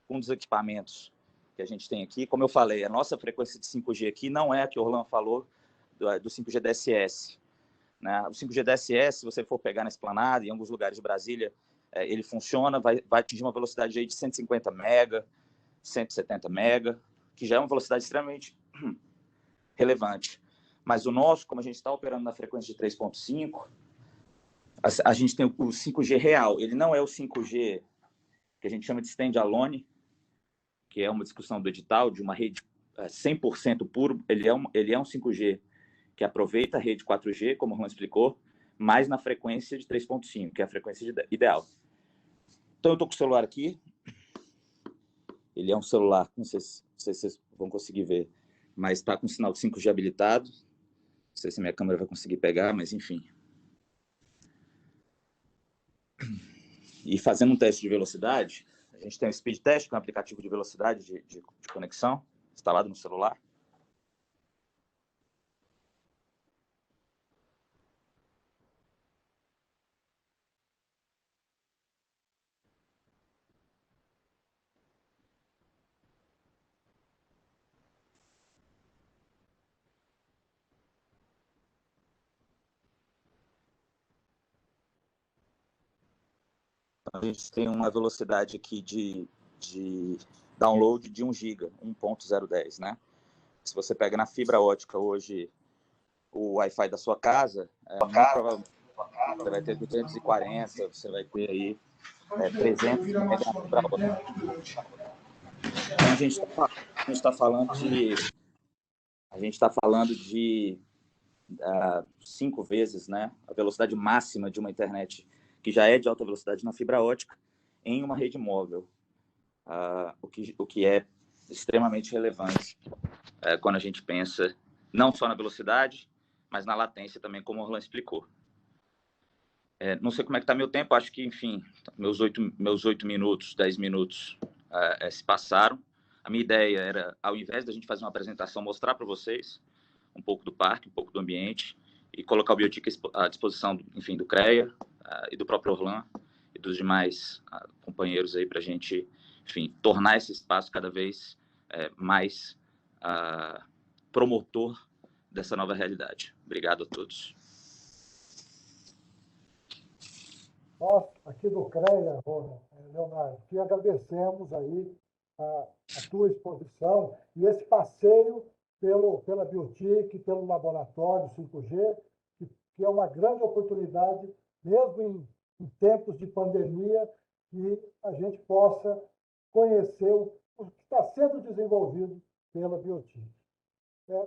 com um dos equipamentos que a gente tem aqui. Como eu falei, a nossa frequência de 5G aqui não é a que o Orlan falou do 5G DSS. Né? O 5G DSS, se você for pegar na Esplanada, em alguns lugares de Brasília, ele funciona, vai atingir uma velocidade aí de 150 mega, 170 mega, que já é uma velocidade extremamente relevante. Mas o nosso, como a gente está operando na frequência de 3.5, a gente tem o 5G real. Ele não é o 5G que a gente chama de standalone, que é uma discussão do edital, de uma rede 100% puro. Ele é um 5G que aproveita a rede 4G, como o Juan explicou, mas na frequência de 3.5, que é a frequência ideal. Então, eu estou com o celular aqui. Ele é um celular, não sei se vocês vão conseguir ver, mas está com sinal de 5G habilitado. Não sei se minha câmera vai conseguir pegar, mas enfim. E fazendo um teste de velocidade, a gente tem o Speed Test, que é um aplicativo de velocidade de conexão, instalado no celular. A gente tem uma velocidade aqui de download de 1 GB, 1.010, né? Se você pega na fibra ótica hoje, o Wi-Fi da sua casa, muito provavelmente você vai ter 240, você vai ter aí 300 megas na fibra ótica. Então, a gente está falando de 5 vezes, né, a velocidade máxima de uma internet que já é de alta velocidade na fibra ótica em uma rede móvel, o que é extremamente relevante quando a gente pensa não só na velocidade, mas na latência também, como o Orlan explicou. Não sei como é que está meu tempo, acho que, enfim, meus 8 minutos, 10 minutos se passaram. A minha ideia era, ao invés da gente fazer uma apresentação, mostrar para vocês um pouco do parque, um pouco do ambiente, e colocar o Biotica à disposição, enfim, do CREA e do próprio Orlan e dos demais companheiros aí para a gente, enfim, tornar esse espaço cada vez mais promotor dessa nova realidade. Obrigado a todos. Nós, aqui do CREA, Leonardo, que agradecemos aí a tua exposição e esse passeio pela Biotic, pelo laboratório 5G, que é uma grande oportunidade, mesmo em tempos de pandemia, que a gente possa conhecer o que está sendo desenvolvido pela Biotic.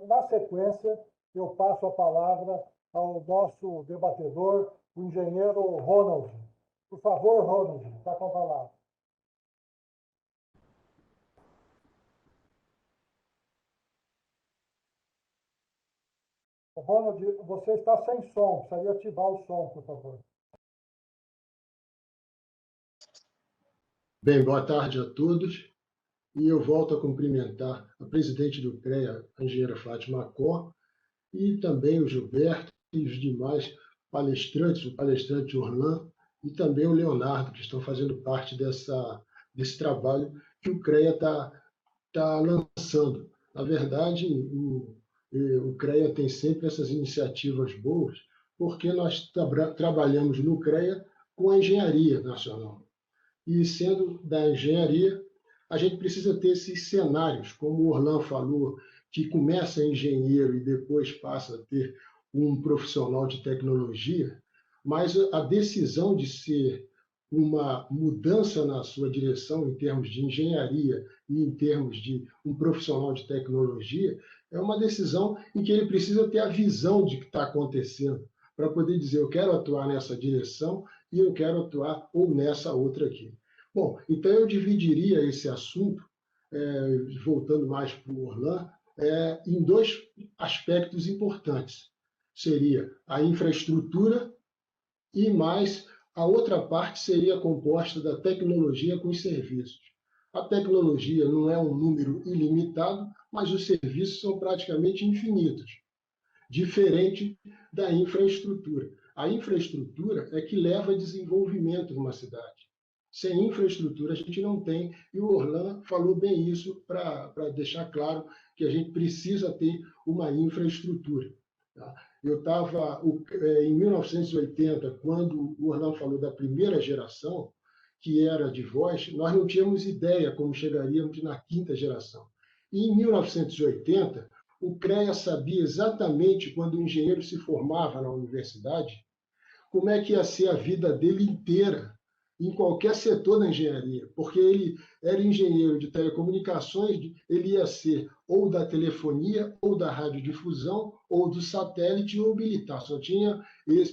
Na sequência, eu passo a palavra ao nosso debatedor, o engenheiro Ronald. Por favor, Ronald, está com a palavra. Ronald, você está sem som, precisaria ativar o som, por favor. Bem, boa tarde a todos. E eu volto a cumprimentar a presidente do CREA, a engenheira Fátima Acó, e também o Gilberto e os demais palestrantes, o palestrante Orlan e também o Leonardo, que estão fazendo parte desse trabalho que o CREA está lançando. Na verdade, o CREA tem sempre essas iniciativas boas, porque nós trabalhamos no CREA com a engenharia nacional. E sendo da engenharia, a gente precisa ter esses cenários, como o Orlan falou, que começa engenheiro e depois passa a ter um profissional de tecnologia, mas a decisão de ser uma mudança na sua direção em termos de engenharia e em termos de um profissional de tecnologia é uma decisão em que ele precisa ter a visão de que está acontecendo, para poder dizer, eu quero atuar nessa direção e eu quero atuar ou nessa outra aqui. Bom, então eu dividiria esse assunto, voltando mais para o Orlan, em 2 aspectos importantes. Seria a infraestrutura e mais a outra parte seria composta da tecnologia com os serviços. A tecnologia não é um número ilimitado, mas os serviços são praticamente infinitos, diferente da infraestrutura. A infraestrutura é que leva a desenvolvimento numa cidade. Sem infraestrutura a gente não tem, e o Orlan falou bem isso para deixar claro que a gente precisa ter uma infraestrutura. Tá? Eu estava em 1980, quando o Orlan falou da primeira geração, que era de voz, nós não tínhamos ideia como chegaríamos na 5ª geração. E em 1980, o CREA sabia exatamente, quando o engenheiro se formava na universidade, como é que ia ser a vida dele inteira em qualquer setor da engenharia, porque ele era engenheiro de telecomunicações, ele ia ser ou da telefonia, ou da radiodifusão, ou do satélite ou militar. Só tinha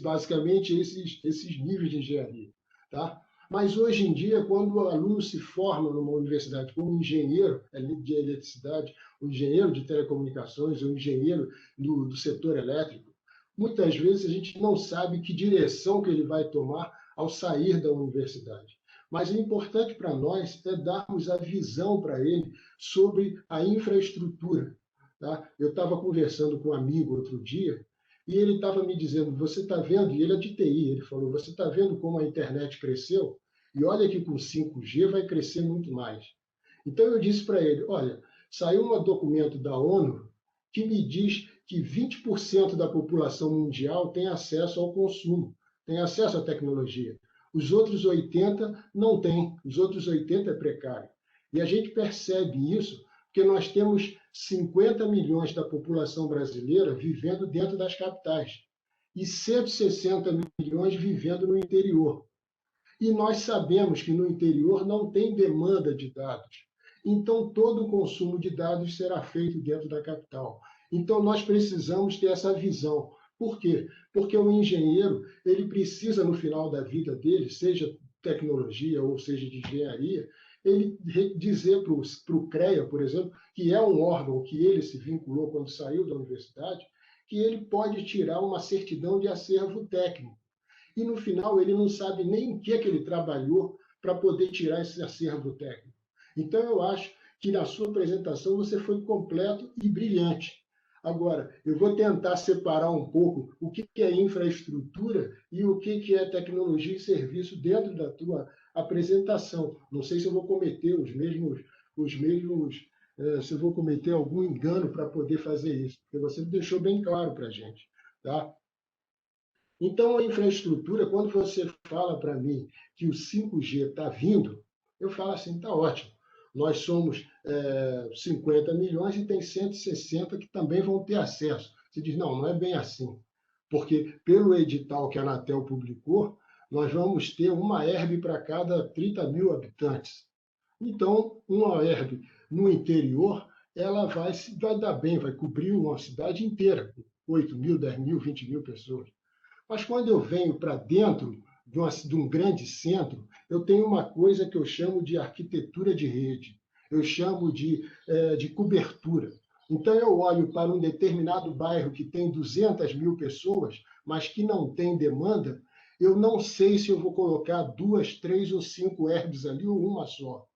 basicamente esses níveis de engenharia. Tá? Mas hoje em dia, quando o aluno se forma numa universidade como engenheiro de eletricidade, um engenheiro de telecomunicações, ou engenheiro do setor elétrico, muitas vezes a gente não sabe que direção que ele vai tomar ao sair da universidade. Mas o importante para nós é darmos a visão para ele sobre a infraestrutura. Tá? Eu estava conversando com um amigo outro dia e ele estava me dizendo, você está vendo, e ele é de TI, ele falou, você está vendo como a internet cresceu? E olha que com 5G vai crescer muito mais. Então eu disse para ele, olha, saiu um documento da ONU que me diz que 20% da população mundial tem acesso ao consumo, tem acesso à tecnologia. Os outros 80% não têm, os outros 80% é precário. E a gente percebe isso porque nós temos 50 milhões da população brasileira vivendo dentro das capitais e 160 milhões vivendo no interior. E nós sabemos que no interior não tem demanda de dados. Então, todo o consumo de dados será feito dentro da capital. Então, nós precisamos ter essa visão. Por quê? Porque o engenheiro ele precisa, no final da vida dele, seja tecnologia ou seja de engenharia, ele dizer para o CREA, por exemplo, que é um órgão que ele se vinculou quando saiu da universidade, que ele pode tirar uma certidão de acervo técnico. E, no final, ele não sabe nem em que ele trabalhou para poder tirar esse acervo técnico. Então, eu acho que, na sua apresentação, você foi completo e brilhante. Agora, eu vou tentar separar um pouco o que é infraestrutura e o que é tecnologia e serviço dentro da tua apresentação. Não sei se eu vou cometer se eu vou cometer algum engano para poder fazer isso, porque você deixou bem claro para a gente. Tá? Então, a infraestrutura, quando você fala para mim que o 5G está vindo, eu falo assim, está ótimo. Nós somos 50 milhões e tem 160 que também vão ter acesso. Você diz, não é bem assim. Porque, pelo edital que a Anatel publicou, nós vamos ter uma ERB para cada 30 mil habitantes. Então, uma ERB no interior, ela vai dar bem, vai cobrir uma cidade inteira, 8 mil, 10 mil, 20 mil pessoas. Mas quando eu venho para dentro de um grande centro, eu tenho uma coisa que eu chamo de arquitetura de rede, eu chamo de cobertura. Então, eu olho para um determinado bairro que tem 200 mil pessoas, mas que não tem demanda, eu não sei se eu vou colocar 2, 3 ou 5 ERBs ali ou uma só.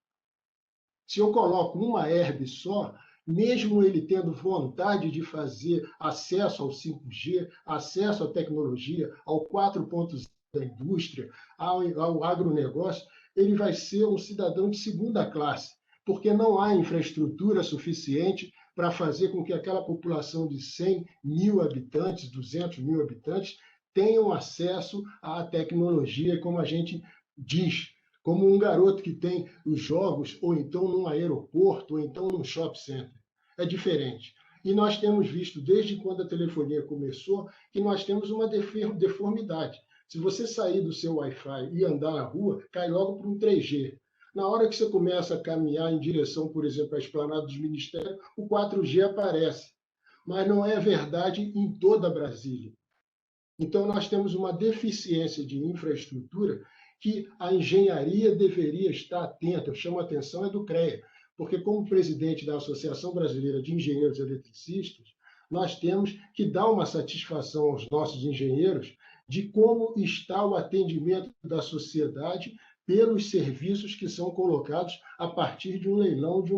Se eu coloco uma ERB só, mesmo ele tendo vontade de fazer acesso ao 5G, acesso à tecnologia, ao 4.0 da indústria, ao agronegócio, ele vai ser um cidadão de segunda classe, porque não há infraestrutura suficiente para fazer com que aquela população de 100 mil habitantes, 200 mil habitantes, tenham acesso à tecnologia, como a gente diz, como um garoto que tem os jogos, ou então num aeroporto, ou então num shopping center. É diferente. E nós temos visto, desde quando a telefonia começou, que nós temos uma deformidade. Se você sair do seu Wi-Fi e andar na rua, cai logo para um 3G. Na hora que você começa a caminhar em direção, por exemplo, à Esplanada dos Ministérios, o 4G aparece. Mas não é verdade em toda Brasília. Então, nós temos uma deficiência de infraestrutura que a engenharia deveria estar atenta. Eu chamo a atenção do CREA, porque, como presidente da Associação Brasileira de Engenheiros Eletricistas, nós temos que dar uma satisfação aos nossos engenheiros de como está o atendimento da sociedade pelos serviços que são colocados a partir de um leilão, de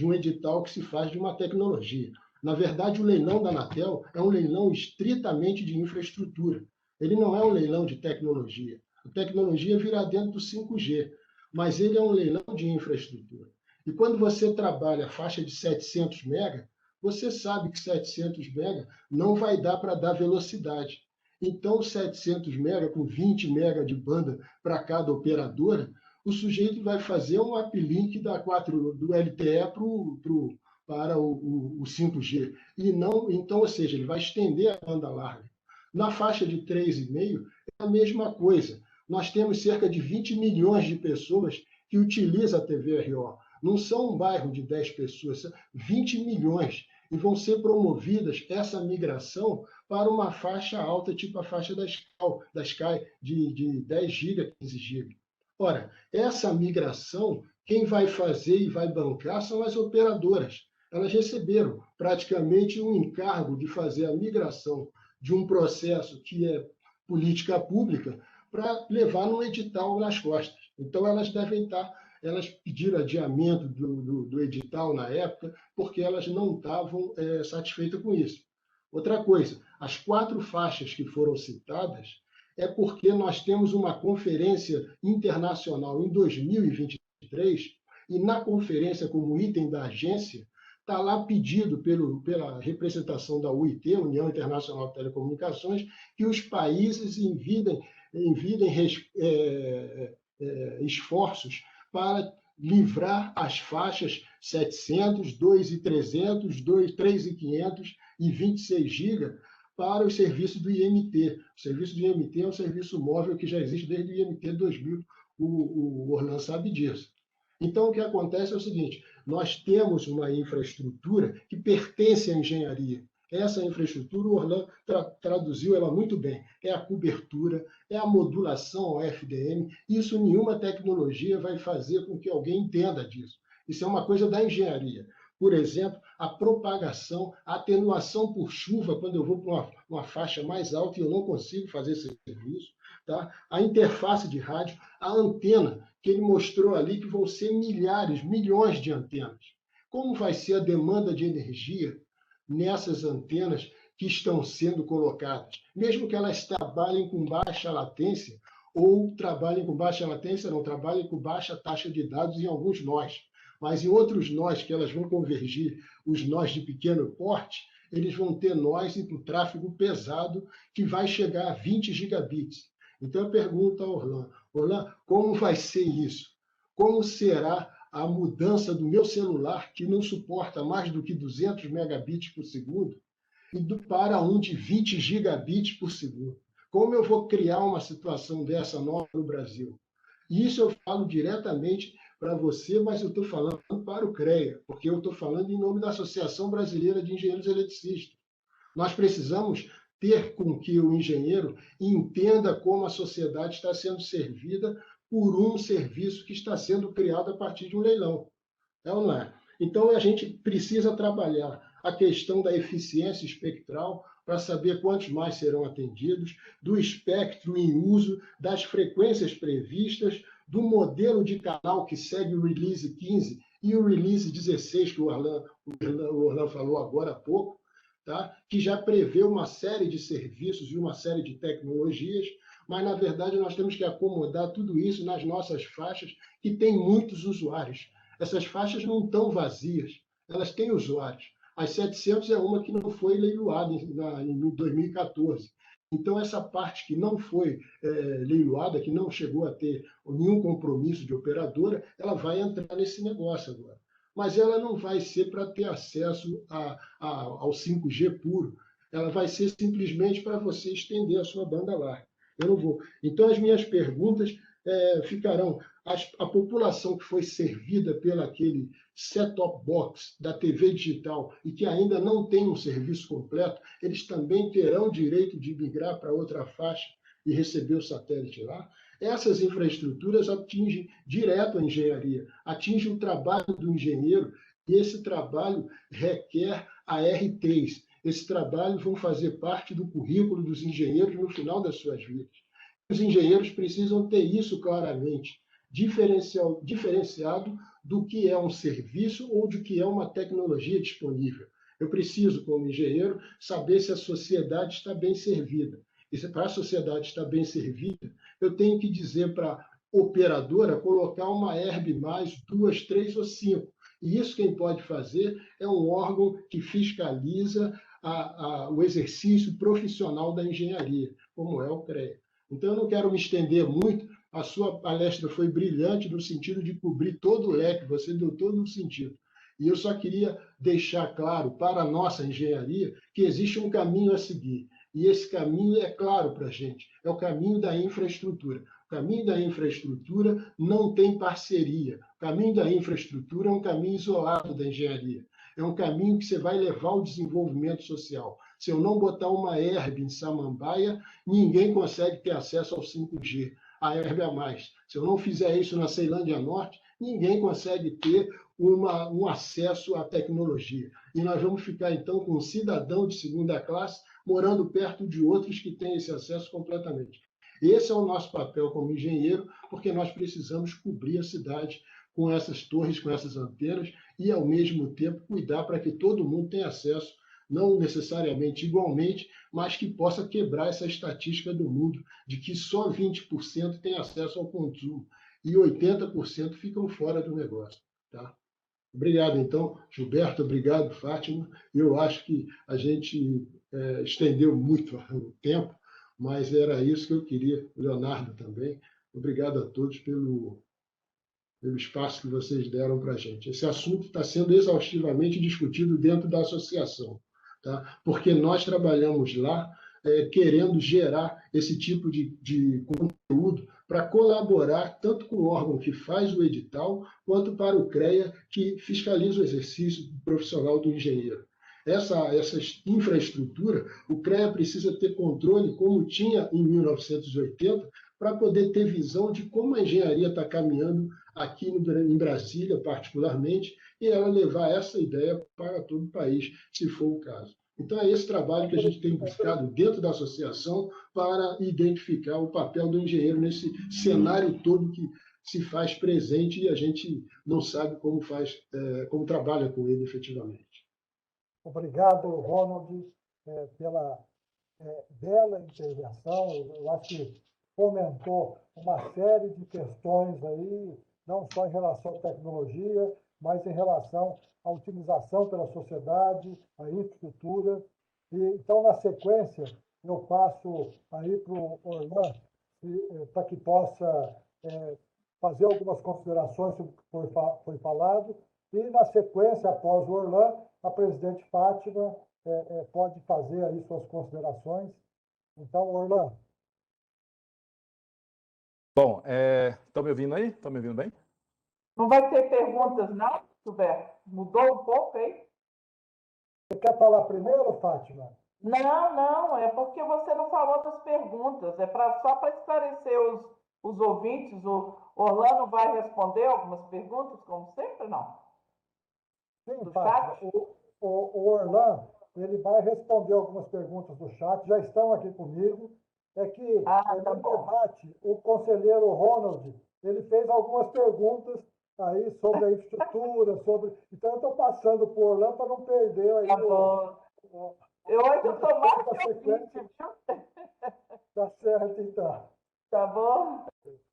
um edital que se faz de uma tecnologia. Na verdade, o leilão da Anatel é um leilão estritamente de infraestrutura. Ele não é um leilão de tecnologia. A tecnologia virá dentro do 5G, mas ele é um leilão de infraestrutura. E quando você trabalha a faixa de 700 mega, você sabe que 700 mega não vai dar para dar velocidade. Então, 700 mega com 20 mega de banda para cada operadora, o sujeito vai fazer um uplink do LTE para o 5G. E não, então, ou seja, ele vai estender a banda larga. Na faixa de 3,5 é a mesma coisa. Nós temos cerca de 20 milhões de pessoas que utilizam a TVRO. Não são um bairro de 10 pessoas, são 20 milhões. E vão ser promovidas essa migração para uma faixa alta, tipo a faixa da Sky, de 10 GB, 15 GB. Ora, essa migração, quem vai fazer e vai bancar são as operadoras. Elas receberam praticamente um encargo de fazer a migração de um processo que é política pública para levar no edital nas costas. Então, elas pediram adiamento do edital na época, porque elas não estavam satisfeitas com isso. Outra coisa, as 4 faixas que foram citadas é porque nós temos uma conferência internacional em 2023, e na conferência, como item da agência, está lá pedido pela representação da UIT, União Internacional de Telecomunicações, que os países envidem esforços para livrar as faixas 700, 2.300, 3.500 e 26 GB para o serviço do IMT. O serviço do IMT é um serviço móvel que já existe desde o IMT 2000, o Orlan sabe disso. Então, o que acontece é o seguinte, nós temos uma infraestrutura que pertence à engenharia. Essa infraestrutura, o Orlan traduziu ela muito bem. É a cobertura, é a modulação ao FDM. Isso nenhuma tecnologia vai fazer com que alguém entenda disso. Isso é uma coisa da engenharia. Por exemplo, a propagação, a atenuação por chuva, quando eu vou para uma faixa mais alta e eu não consigo fazer esse serviço. Tá? A interface de rádio, a antena, que ele mostrou ali que vão ser milhares, milhões de antenas. Como vai ser a demanda de energia nessas antenas que estão sendo colocadas? Mesmo que elas trabalhem com baixa latência, ou trabalhem com baixa latência, não, trabalhem com baixa taxa de dados em alguns nós. Mas em outros nós, que elas vão convergir, os nós de pequeno porte, eles vão ter nós e o tráfego pesado que vai chegar a 20 gigabits. Então, eu pergunto ao Orlan, Orlan, como vai ser isso? Como será a mudança do meu celular, que não suporta mais do que 200 megabits por segundo, para um de 20 gigabits por segundo? Como eu vou criar uma situação dessa nova no Brasil? E isso eu falo diretamente para você, mas eu estou falando para o CREA, porque eu estou falando em nome da Associação Brasileira de Engenheiros Eletricistas. Nós precisamos ter com que o engenheiro entenda como a sociedade está sendo servida por um serviço que está sendo criado a partir de um leilão. É ou não é? Então, a gente precisa trabalhar a questão da eficiência espectral para saber quantos mais serão atendidos, do espectro em uso, das frequências previstas, do modelo de canal que segue o Release 15 e o Release 16, que o Orlan falou agora há pouco, tá? Que já prevê uma série de serviços e uma série de tecnologias, mas, na verdade, nós temos que acomodar tudo isso nas nossas faixas, que têm muitos usuários. Essas faixas não estão vazias, elas têm usuários. As 700 é uma que não foi leiloada em 2014. Então, essa parte que não foi leiloada, que não chegou a ter nenhum compromisso de operadora, ela vai entrar nesse negócio agora. Mas ela não vai ser para ter acesso ao 5G puro. Ela vai ser simplesmente para você estender a sua banda larga. Eu não vou. Então, as minhas perguntas ficarão. A população que foi servida pelo aquele set-top box da TV digital e que ainda não tem um serviço completo, eles também terão direito de migrar para outra faixa e receber o satélite lá. Essas infraestruturas atingem direto a engenharia, atingem o trabalho do engenheiro, e esse trabalho requer ARTs. Esse trabalho vão fazer parte do currículo dos engenheiros no final das suas vidas. Os engenheiros precisam ter isso claramente, diferenciado do que é um serviço ou do que é uma tecnologia disponível. Eu preciso, como engenheiro, saber se a sociedade está bem servida. E se para a sociedade estar bem servida, eu tenho que dizer para a operadora colocar uma ERB+, 2, 3 ou 5. E isso quem pode fazer é um órgão que fiscaliza o exercício profissional da engenharia, como é o CREA. Então, eu não quero me estender muito, a sua palestra foi brilhante no sentido de cobrir todo o leque, você deu todo o sentido. E eu só queria deixar claro para a nossa engenharia que existe um caminho a seguir. E esse caminho é claro para a gente, é o caminho da infraestrutura. O caminho da infraestrutura não tem parceria. O caminho da infraestrutura é um caminho isolado da engenharia. É um caminho que você vai levar ao desenvolvimento social. Se eu não botar uma ERB em Samambaia, ninguém consegue ter acesso ao 5G, a ERB a mais. Se eu não fizer isso na Ceilândia Norte, ninguém consegue ter um acesso à tecnologia. E nós vamos ficar, então, com um cidadão de segunda classe morando perto de outros que têm esse acesso completamente. Esse é o nosso papel como engenheiro, porque nós precisamos cobrir a cidade com essas torres, com essas antenas, e, ao mesmo tempo, cuidar para que todo mundo tenha acesso, não necessariamente igualmente, mas que possa quebrar essa estatística do mundo de que só 20% tem acesso ao consumo e 80% ficam fora do negócio. Tá? Obrigado, então, Gilberto, obrigado, Fátima. Eu acho que a gente estendeu muito o tempo, mas era isso que eu queria, Leonardo também. Obrigado a todos pelo pelo espaço que vocês deram para a gente. Esse assunto está sendo exaustivamente discutido dentro da associação, tá? Porque nós trabalhamos lá querendo gerar esse tipo de conteúdo para colaborar tanto com o órgão que faz o edital, quanto para o CREA, que fiscaliza o exercício profissional do engenheiro. Essa infraestrutura, o CREA precisa ter controle, como tinha em 1980, para poder ter visão de como a engenharia está caminhando aqui em Brasília, particularmente, e ela levar essa ideia para todo o país, se for o caso. Então, é esse trabalho que a gente tem buscado dentro da associação para identificar o papel do engenheiro nesse cenário todo que se faz presente e a gente não sabe como trabalha com ele efetivamente. Obrigado, Ronald, pela bela intervenção. Eu acho que fomentou uma série de questões aí, não só em relação à tecnologia, mas em relação à utilização pela sociedade, à infraestrutura. Então, na sequência, eu passo aí para o Orlan, para que possa fazer algumas considerações sobre o que foi falado, e, na sequência, após o Orlan, a presidente Fátima pode fazer aí suas considerações. Então, Orlan. Bom, estão me ouvindo aí? Estão me ouvindo bem? Não vai ter perguntas, não, Gilberto? Mudou um pouco aí? Você quer falar primeiro, Fátima? Não, é porque você não falou das perguntas. Só para esclarecer os ouvintes, o Orlando vai responder algumas perguntas, como sempre, não? Sim, Do Fátima. chat? O Orlando, ele vai responder algumas perguntas do chat, já estão aqui comigo. É que Tá no bom. debate, o conselheiro Ronald, ele fez algumas perguntas aí sobre a infraestrutura, Então, eu estou passando por Orlando para não perder aí Tá bom. Eu hoje estou mais que ouvinte, viu? Tá certo, então. Tá bom?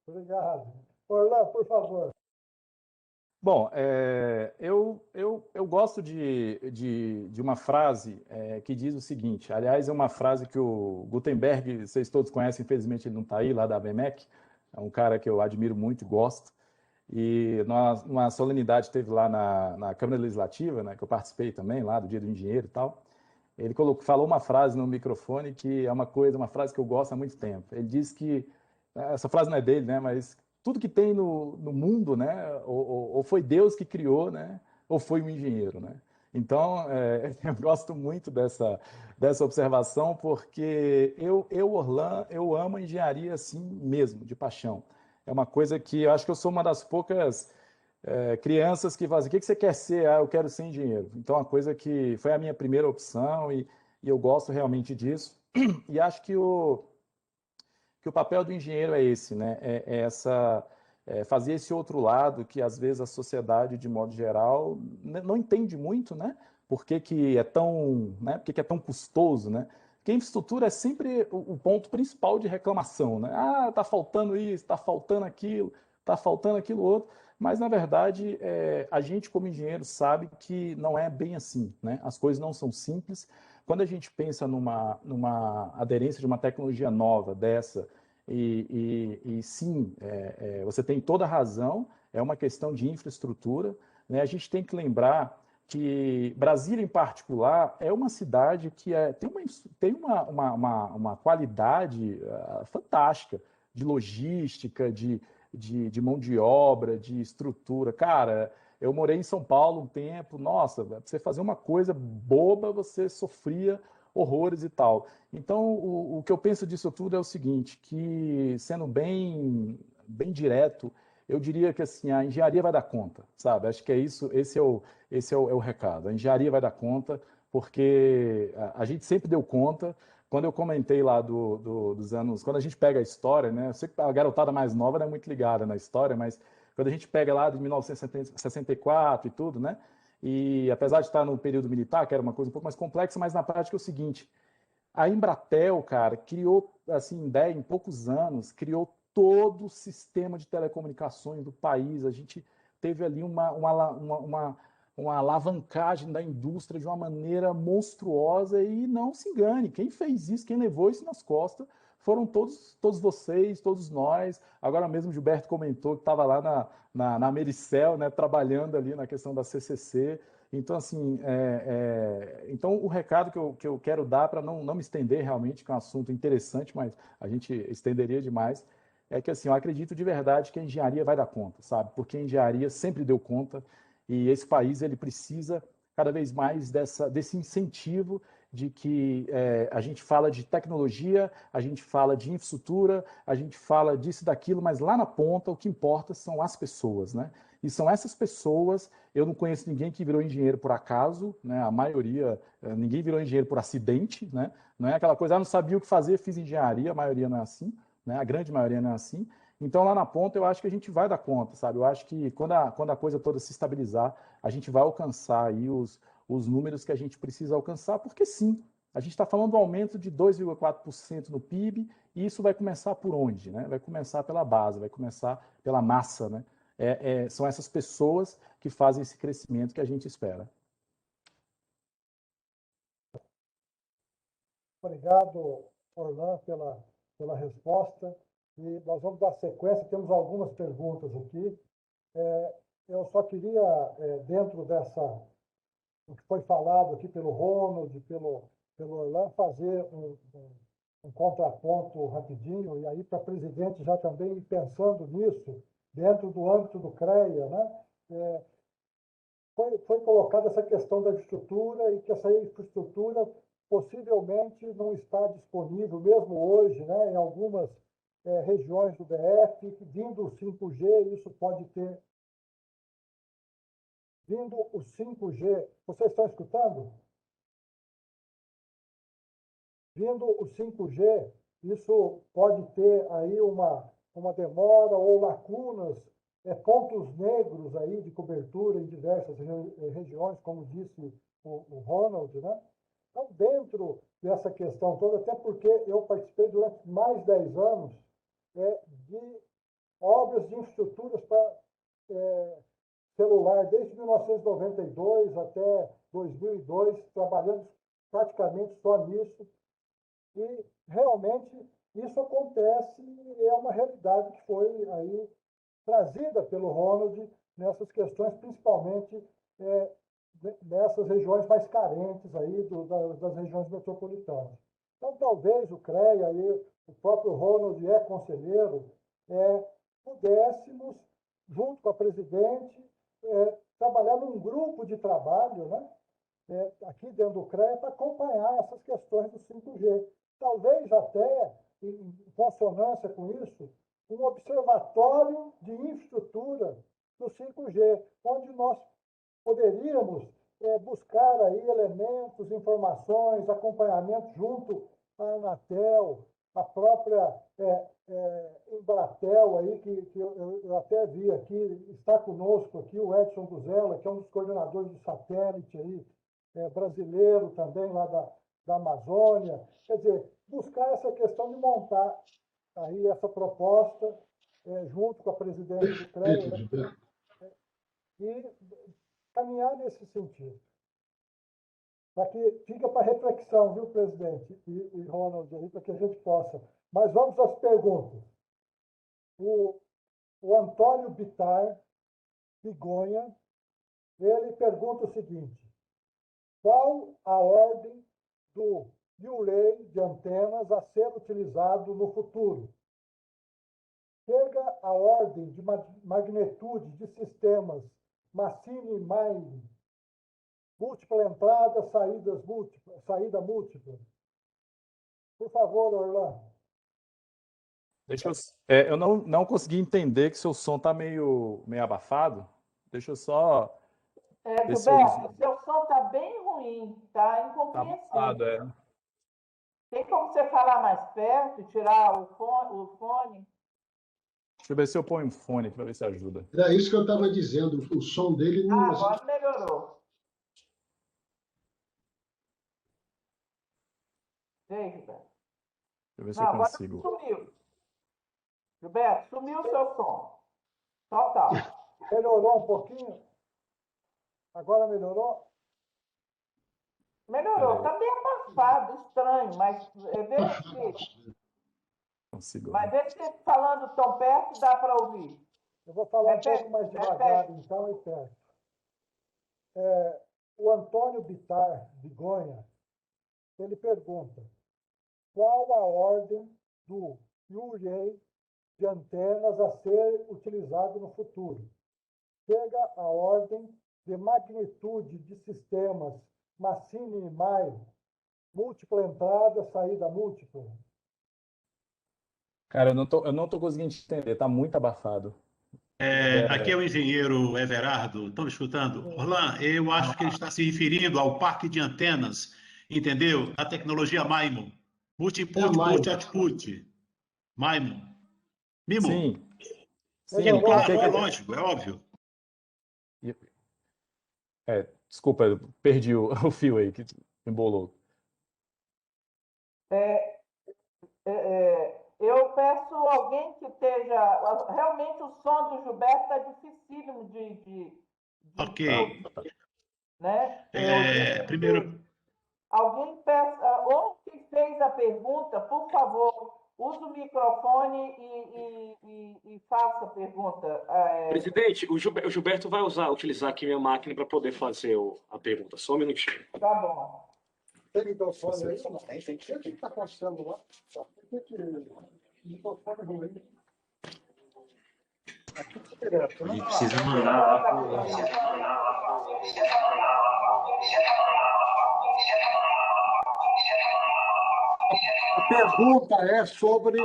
Obrigado. Orlando, por favor. Bom, eu gosto de uma frase que diz o seguinte, aliás, é uma frase que o Gutenberg, vocês todos conhecem, infelizmente ele não está aí, lá da ABMEC, é um cara que eu admiro muito e gosto, e numa solenidade teve lá na Câmara Legislativa, né, que eu participei também, lá do Dia do Engenheiro e tal, ele falou uma frase no microfone que é uma frase que eu gosto há muito tempo. Ele diz que, essa frase não é dele, né, mas tudo que tem no mundo, né, ou foi Deus que criou, né, ou foi um engenheiro, né. Então, eu gosto muito dessa observação, porque Orlan, eu amo a engenharia assim mesmo, de paixão. É uma coisa que eu acho que eu sou uma das poucas crianças que fazem, o que você quer ser? Ah, eu quero ser engenheiro. Então, uma coisa que foi a minha primeira opção e eu gosto realmente disso. E acho que o papel do engenheiro é esse, né? Fazer esse outro lado que, às vezes, a sociedade, de modo geral, não entende muito, né? Por que é tão, né? Por que é tão custoso, né? Porque a infraestrutura é sempre o ponto principal de reclamação, né? Ah, está faltando isso, está faltando aquilo outro. Mas, na verdade, a gente, como engenheiro, sabe que não é bem assim, né? As coisas não são simples. Quando a gente pensa numa aderência de uma tecnologia nova dessa, e sim, você tem toda a razão, é uma questão de infraestrutura, né? A gente tem que lembrar que Brasília, em particular, é uma cidade que tem uma qualidade fantástica de logística, de mão de obra, de estrutura. Cara, eu morei em São Paulo um tempo, nossa, para você fazer uma coisa boba, você sofria horrores e tal. Então, o que eu penso disso tudo é o seguinte, que sendo bem direto, eu diria que assim, a engenharia vai dar conta, sabe? Acho que é isso, esse é o recado. A engenharia vai dar conta, porque a gente sempre deu conta. Quando eu comentei lá dos anos, quando a gente pega a história, né? Eu sei que a garotada mais nova não é muito ligada na história, mas quando a gente pega lá de 1964 e tudo, né? E apesar de estar no período militar, que era uma coisa um pouco mais complexa, mas na prática é o seguinte, a Embratel, cara, criou, assim, em poucos anos, criou todo o sistema de telecomunicações do país. A gente teve ali uma alavancagem da indústria de uma maneira monstruosa e não se engane, quem fez isso, quem levou isso nas costas foram todos vocês, todos nós. Agora mesmo o Gilberto comentou que estava lá na Americel, né, trabalhando ali na questão da CCC. Então, assim, então o recado que eu quero dar, para não me estender realmente, que é um assunto interessante, mas a gente estenderia demais, é que, assim, eu acredito de verdade que a engenharia vai dar conta, sabe? Porque a engenharia sempre deu conta e esse país, ele precisa cada vez mais desse incentivo de que a gente fala de tecnologia, a gente fala de infraestrutura, a gente fala disso, daquilo, mas lá na ponta o que importa são as pessoas, né? E são essas pessoas, eu não conheço ninguém que virou engenheiro por acaso, né? A maioria, ninguém virou engenheiro por acidente, né? Não é aquela coisa, não sabia o que fazer, fiz engenharia, a maioria não é assim, né? A grande maioria não é assim. Então, lá na ponta, eu acho que a gente vai dar conta, sabe? Eu acho que quando a coisa toda se estabilizar, a gente vai alcançar aí os números que a gente precisa alcançar, porque sim, a gente está falando do aumento de 2,4% no PIB, e isso vai começar por onde? Né? Vai começar pela base, vai começar pela massa, né? São essas pessoas que fazem esse crescimento que a gente espera. Obrigado, Orlan, pela resposta. E nós vamos dar sequência, temos algumas perguntas aqui. Eu só queria, dentro o que foi falado aqui pelo Ronald, pelo Orlan, fazer um contraponto rapidinho, e aí para a presidente já também pensando nisso, dentro do âmbito do CREA, né? Foi colocada essa questão da infraestrutura e que essa infraestrutura possivelmente não está disponível, mesmo hoje, né, em algumas regiões do DF, vindo o 5G, isso pode ter. Vindo o 5G, vocês estão escutando? Vindo o 5G, isso pode ter aí uma demora ou lacunas, pontos negros aí de cobertura em diversas regiões, como disse o Ronald, né? Então, dentro dessa questão toda, até porque eu participei durante mais de 10 anos de obras de infraestruturas para celular, desde 1992 até 2002, trabalhando praticamente só nisso. E, realmente, isso acontece e é uma realidade que foi aí trazida pelo Ronald nessas questões, principalmente nessas regiões mais carentes aí das regiões metropolitanas. Então, talvez o CREA, aí, o próprio Ronald é conselheiro, pudéssemos, junto com a presidente, trabalhar num grupo de trabalho, né, aqui dentro do CREA, para acompanhar essas questões do 5G. Talvez até, em consonância com isso, um observatório de infraestrutura do 5G, onde nós poderíamos buscar aí elementos, informações, acompanhamento junto à Anatel, a própria Embratel, aí, que eu até vi aqui, está conosco aqui o Edson Guzella, que é um dos coordenadores de satélite aí, brasileiro também, lá da Amazônia. Quer dizer, buscar essa questão de montar aí essa proposta junto com a presidente do CREA e caminhar nesse sentido. Para que fica para reflexão, viu, presidente e Ronald, aí, para que a gente possa. Mas vamos às perguntas. O Antônio Bittar Bigonha, ele pergunta o seguinte: qual a ordem do array de antenas a ser utilizado no futuro? Chega a ordem de magnitude de sistemas Machine Mining, múltipla entrada, saída múltipla. Por favor, Orlando. Eu não consegui entender que seu som está meio abafado. Deixa eu só... Gilberto, seu som está bem ruim, está incompreensível. Tá abafado, Tem como você falar mais perto e tirar o fone? Deixa eu ver se eu ponho um fone para ver se ajuda. Era isso que eu estava dizendo, o som dele não... Agora melhorou. Vem, Gilberto. Deixa eu ver se eu consigo. Agora sumiu. Gilberto, sumiu o seu som. Total. Melhorou um pouquinho? Agora melhorou? Melhorou. Está bem abafado, estranho, mas verifique. Consigo. Mas vê se falando tão perto dá para ouvir. Eu vou falar um pouco mais devagar, então, e perto. O Antônio Bittar, de Goiânia, ele pergunta: qual a ordem do UREI de antenas a ser utilizado no futuro? Chega a ordem de magnitude de sistemas Massini e Mai, múltipla entrada, saída múltipla? Cara, eu não tô conseguindo entender, tá muito abafado. Aqui é o engenheiro Everardo. Estão me escutando? Orlan, eu acho que ele está se referindo ao parque de antenas, entendeu? Da tecnologia MIMO. Multi-input, MIMO. multi-output. MIMO. MIMO. Sim, sim. Sim, Melhorou claro, é agora? lógico, é óbvio. Desculpa, eu perdi o fio aí, que embolou. Eu peço alguém que esteja. Realmente o som do Gilberto está dificílimo de Ok. ouvir, né? Primeiro, Alguém peça. Ou quem fez a pergunta, por favor, use o microfone e faça a pergunta. Presidente, o Gilberto vai utilizar aqui minha máquina para poder fazer a pergunta. Só um minutinho. Tá bom. Tem microfone aí? Não tem. O que está acontecendo lá? Por que o microfone ruim? Aqui tá direto, né? E precisa mandar lá pro... A pergunta é sobre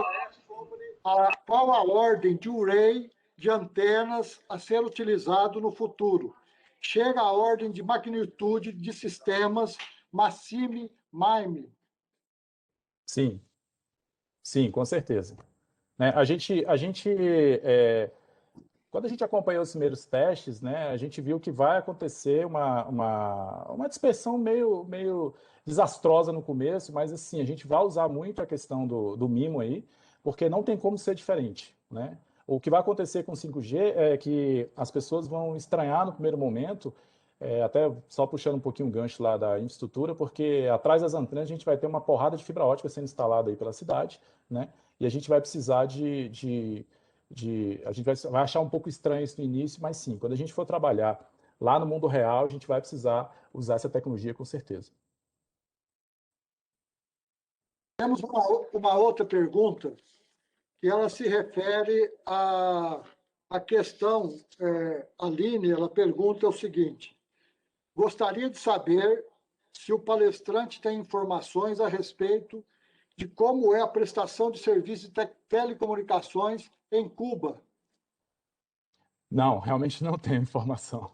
qual a ordem de UREI de antenas a ser utilizado no futuro. Chega a ordem de magnitude de sistemas Massimi MIME. Sim, sim, com certeza. Né, quando a gente acompanhou os primeiros testes, né, a gente viu que vai acontecer uma dispersão meio desastrosa no começo, mas assim, a gente vai usar muito a questão do MIMO aí, porque não tem como ser diferente, né? O que vai acontecer com 5G é que as pessoas vão estranhar no primeiro momento, até só puxando um pouquinho o gancho lá da infraestrutura, porque atrás das antenas a gente vai ter uma porrada de fibra ótica sendo instalada aí pela cidade, né? E a gente vai precisar a gente vai achar um pouco estranho isso no início, mas sim, quando a gente for trabalhar lá no mundo real, a gente vai precisar usar essa tecnologia com certeza. Temos uma outra pergunta, que ela se refere à questão, a Aline, ela pergunta o seguinte: gostaria de saber se o palestrante tem informações a respeito de como é a prestação de serviços de telecomunicações em Cuba. Não, realmente não tenho informação.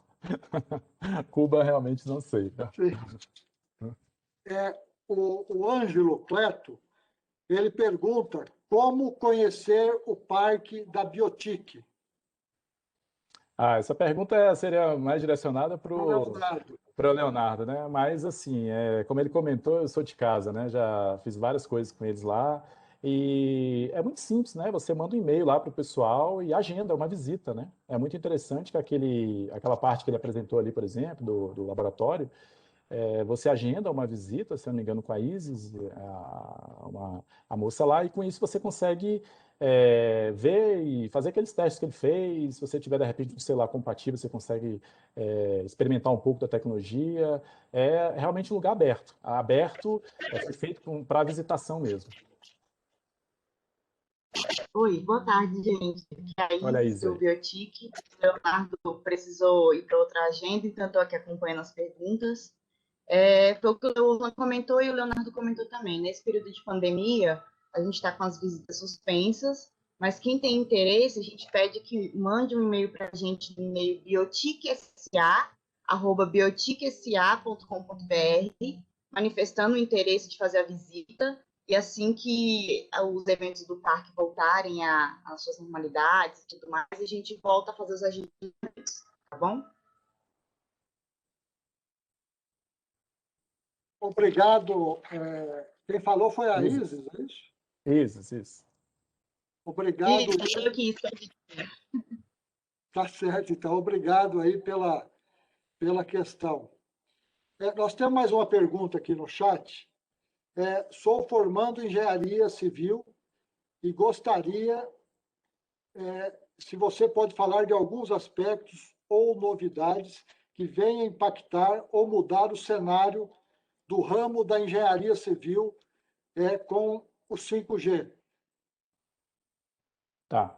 Cuba, realmente não sei. Tá? O Ângelo Cleto, ele pergunta como conhecer o parque da Biotic. Essa pergunta seria mais direcionada para o Leonardo, né? Mas, assim, como ele comentou, eu sou de casa, né? Já fiz várias coisas com eles lá. E é muito simples, né? Você manda um e-mail lá para o pessoal e agenda uma visita, né? É muito interessante que aquela parte que ele apresentou ali, por exemplo, do laboratório, você agenda uma visita, se eu não me engano, com a Isis, a moça lá, e com isso você consegue ver e fazer aqueles testes que ele fez. Se você tiver, de repente, um celular compatível, você consegue experimentar um pouco da tecnologia. É realmente um lugar aberto. Aberto, foi feito para visitação mesmo. Oi, boa tarde, gente. Aqui é Olha a aí, Isis Zé. do Biotic. O Leonardo precisou ir para outra agenda, então estou aqui acompanhando as perguntas. Foi o que o Leonardo comentou e o Leonardo comentou também. Nesse período de pandemia, a gente está com as visitas suspensas, mas quem tem interesse, a gente pede que mande um e-mail para a gente no e-mail bioticsa@bioticsa.com.br, manifestando o interesse de fazer a visita. E assim que os eventos do parque voltarem às suas normalidades e tudo mais, a gente volta a fazer os agendamentos, tá bom? Obrigado. Quem falou foi a Isis. Isis, é isso? Isso. Obrigado. Isso, eu que Tá certo, então. Obrigado aí pela questão. Nós temos mais uma pergunta aqui no chat. Sou formando em engenharia civil e gostaria se você pode falar de alguns aspectos ou novidades que venham impactar ou mudar o cenário do ramo da engenharia civil com o 5G. Tá.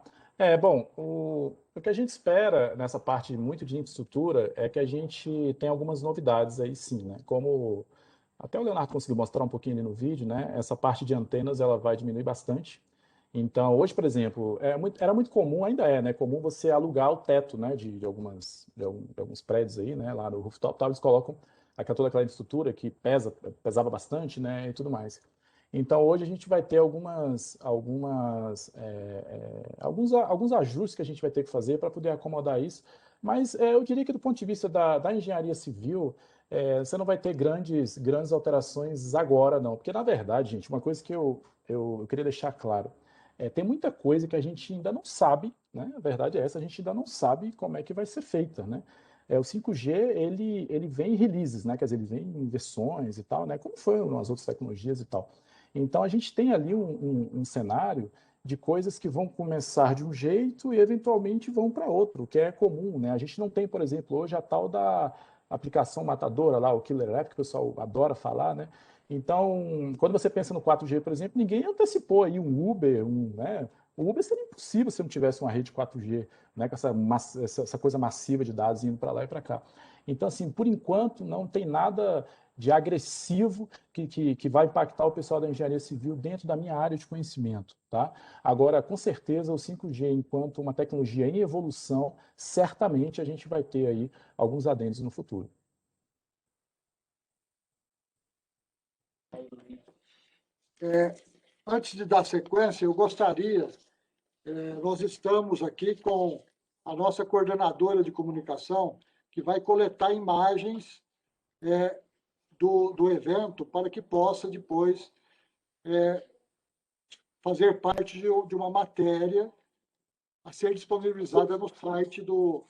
Bom, o que a gente espera nessa parte muito de infraestrutura é que a gente tem algumas novidades aí sim, né? Como até o Leonardo conseguiu mostrar um pouquinho ali no vídeo, né? Essa parte de antenas ela vai diminuir bastante. Então, hoje, por exemplo, era muito comum, ainda é, né? Comum você alugar o teto, né? De alguns prédios aí, né? Lá no rooftop, eles colocam toda aquela estrutura que pesava bastante, né? E tudo mais. Então, hoje a gente vai ter alguns ajustes que a gente vai ter que fazer para poder acomodar isso. Mas eu diria que do ponto de vista da engenharia civil, você não vai ter grandes alterações agora, não. Porque, na verdade, gente, uma coisa que eu queria deixar claro, tem muita coisa que a gente ainda não sabe, né? A verdade é essa, a gente ainda não sabe como é que vai ser feita, né? O 5G, ele vem em releases, né? Quer dizer, ele vem em versões e tal, né? Como foi nas outras tecnologias e tal. Então, a gente tem ali um cenário de coisas que vão começar de um jeito e, eventualmente, vão para outro, o que é comum, né? A gente não tem, por exemplo, hoje a tal da aplicação matadora lá, o Killer App, que o pessoal adora falar, né? Então, quando você pensa no 4G, por exemplo, ninguém antecipou aí um Uber, né? O Uber seria impossível se não tivesse uma rede 4G, né? Com essa coisa massiva de dados indo para lá e para cá. Então, assim, por enquanto, não tem nada de agressivo que vai impactar o pessoal da engenharia civil dentro da minha área de conhecimento, tá? Agora, com certeza, o 5G, enquanto uma tecnologia em evolução, certamente a gente vai ter aí alguns adendos no futuro. Antes de dar sequência, eu gostaria, nós estamos aqui com a nossa coordenadora de comunicação, que vai coletar imagens do evento para que possa depois fazer parte de uma matéria a ser disponibilizada no site do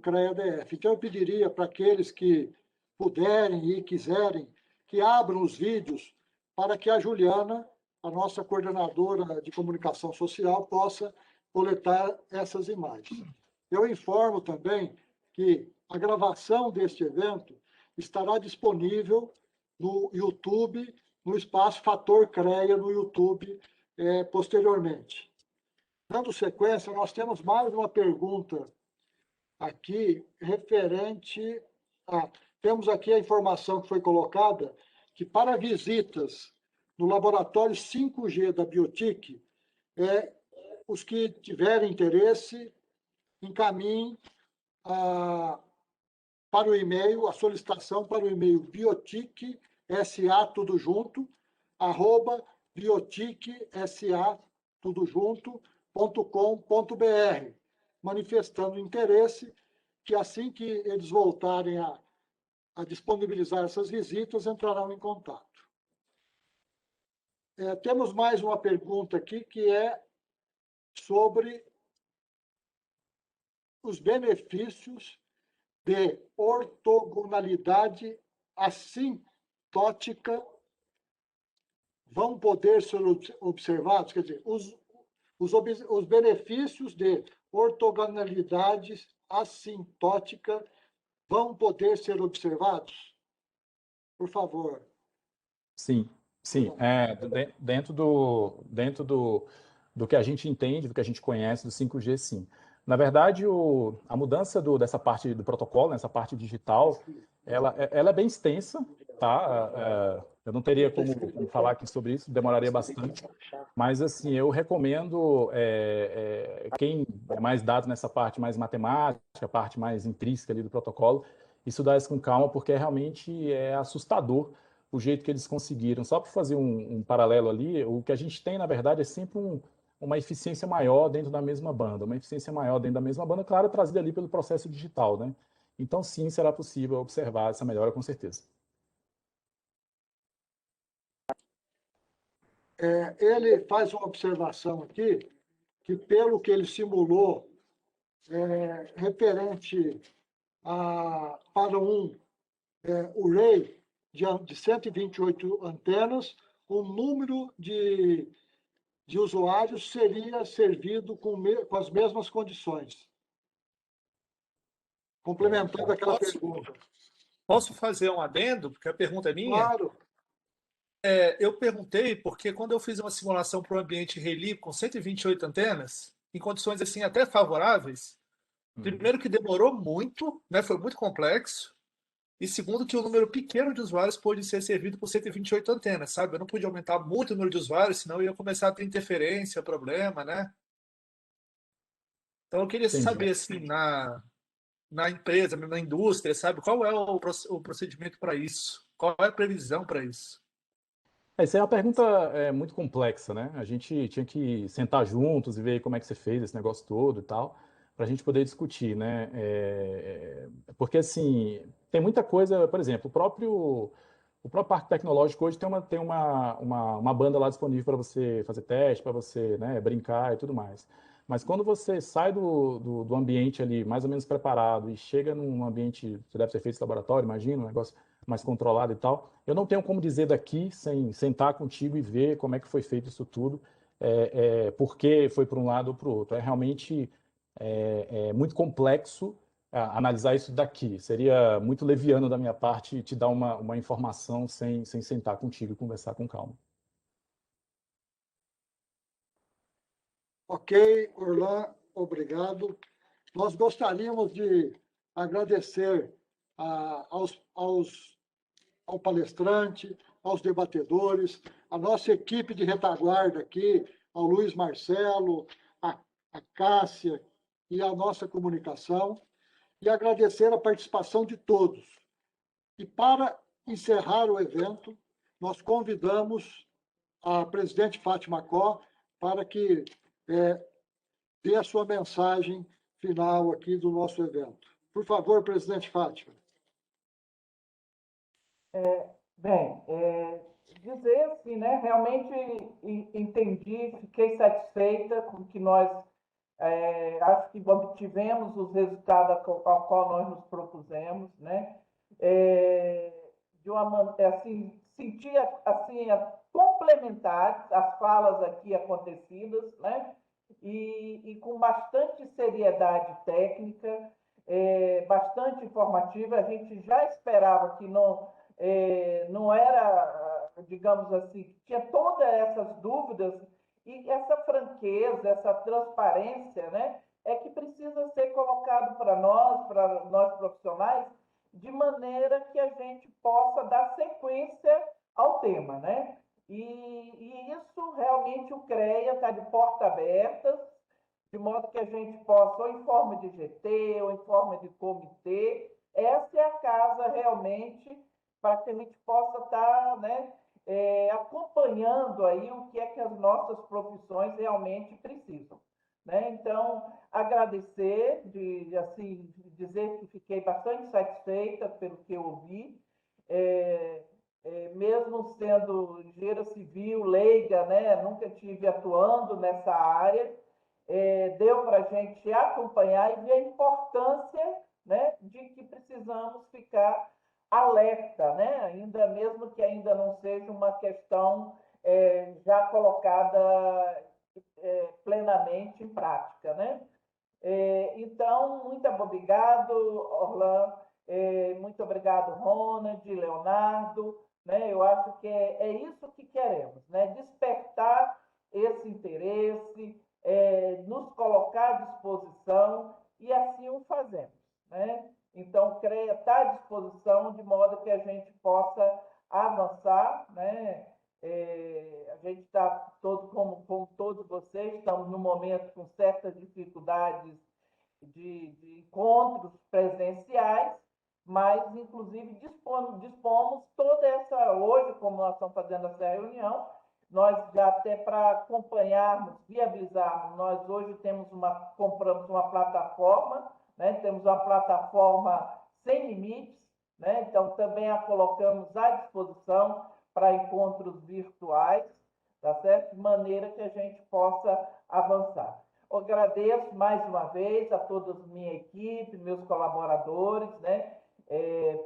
CREA-DF. Então, eu pediria para aqueles que puderem e quiserem que abram os vídeos para que a Juliana, a nossa coordenadora de comunicação social, possa coletar essas imagens. Eu informo também que a gravação deste evento estará disponível no YouTube, no espaço Fator CREA no YouTube, posteriormente. Dando sequência, nós temos mais uma pergunta aqui referente a... Temos aqui a informação que foi colocada que para visitas no laboratório 5G da Biotic, os que tiverem interesse encaminhem para o e-mail, a solicitação para o e-mail biotic, SA, tudo junto, @biotic.sa, tudo junto, .com.br, manifestando interesse que assim que eles voltarem a disponibilizar essas visitas, entrarão em contato. Temos mais uma pergunta aqui, que é sobre os benefícios de ortogonalidade assintótica vão poder ser observados, quer dizer, os benefícios de ortogonalidade assintótica vão poder ser observados? Por favor. Sim, sim. Dentro do que a gente entende, do que a gente conhece do 5G, sim. Na verdade, a mudança dessa parte do protocolo, essa parte digital, ela é bem extensa, tá? Eu não teria como falar aqui sobre isso, demoraria bastante. Mas, assim, eu recomendo quem é mais dado nessa parte mais matemática, a parte mais intrínseca ali do protocolo, estudar isso com calma, porque realmente é assustador o jeito que eles conseguiram. Só para fazer um paralelo ali, o que a gente tem, na verdade, é sempre uma eficiência maior dentro da mesma banda. Uma eficiência maior dentro da mesma banda, claro, trazida ali pelo processo digital, né? Então, sim, será possível observar essa melhora, com certeza. Ele faz uma observação aqui, que pelo que ele simulou, referente para um array de 128 antenas, o número de de usuários seria servido com as mesmas condições? Complementando aquela pergunta. Posso fazer um adendo, porque a pergunta é minha? Claro. Eu perguntei porque quando eu fiz uma simulação para o ambiente Reli com 128 antenas, em condições assim até favoráveis, primeiro que demorou muito, né, foi muito complexo, e segundo que o número pequeno de usuários pôde ser servido por 128 antenas, sabe? Eu não pude aumentar muito o número de usuários, senão eu ia começar a ter interferência, problema, né? Então eu queria saber, assim, na empresa, na indústria, sabe? Qual é o procedimento para isso? Qual é a previsão para isso? Essa é uma pergunta muito complexa, né? A gente tinha que sentar juntos e ver como é que você fez esse negócio todo e tal, para a gente poder discutir, né? Porque, assim, tem muita coisa, por exemplo, o próprio parque tecnológico hoje tem uma banda lá disponível para você fazer teste, para você, né, brincar e tudo mais. Mas quando você sai do ambiente ali mais ou menos preparado e chega num ambiente, você deve ter feito esse laboratório, imagina, um negócio mais controlado e tal, eu não tenho como dizer daqui, sem sentar contigo e ver como é que foi feito isso tudo, por que foi para um lado ou para o outro. É realmente muito complexo analisar isso daqui. Seria muito leviano da minha parte te dar uma informação sem sentar contigo e conversar com calma. Ok, Orlan, obrigado. Nós gostaríamos de agradecer ao palestrante, aos debatedores, a nossa equipe de retaguarda aqui, ao Luiz Marcelo, a Cássia e a nossa comunicação, e agradecer a participação de todos. E para encerrar o evento, nós convidamos a presidente Fátima Có para que dê a sua mensagem final aqui do nosso evento. Por favor, presidente Fátima. Bem, dizer assim, né, realmente entendi, fiquei satisfeita com que nós, acho que obtivemos os resultados ao qual nós nos propusemos, né, de assim, sentir assim, complementares as falas aqui acontecidas, né, e com bastante seriedade técnica, bastante informativa. A gente já esperava que não era, digamos assim, tinha todas essas dúvidas, e essa franqueza, essa transparência, né, é que precisa ser colocado para nós profissionais, de maneira que a gente possa dar sequência ao tema, né? E isso realmente o CREA está de porta aberta, de modo que a gente possa, ou em forma de GT, ou em forma de comitê, essa é a casa realmente para que a gente possa estar, né, acompanhando aí o que é que as nossas profissões realmente precisam, né? Então, agradecer, assim, dizer que fiquei bastante satisfeita pelo que eu ouvi, mesmo sendo engenheira civil, leiga, né, nunca tive atuando nessa área, deu para a gente acompanhar e ver a importância, né, de que precisamos ficar alerta, né, ainda mesmo que ainda não seja uma questão já colocada plenamente em prática, né? Então, muito obrigado, Orlan, muito obrigado, Ronald, Leonardo, né? Eu acho que é isso que queremos, né? Despertar esse interesse, nos colocar à disposição, e assim o fazemos, né? Então, o CREA está à disposição de modo que a gente possa avançar, né? A gente está como todos vocês, estamos no momento com certas dificuldades de encontros presenciais, mas, inclusive, dispomos toda essa, hoje, como nós estamos fazendo essa reunião, nós já até para acompanharmos, viabilizarmos, nós hoje compramos uma plataforma, né? Temos uma plataforma sem limites, né? Então também a colocamos à disposição para encontros virtuais, tá certo? De maneira que a gente possa avançar. Eu agradeço mais uma vez a toda a minha equipe, meus colaboradores, né?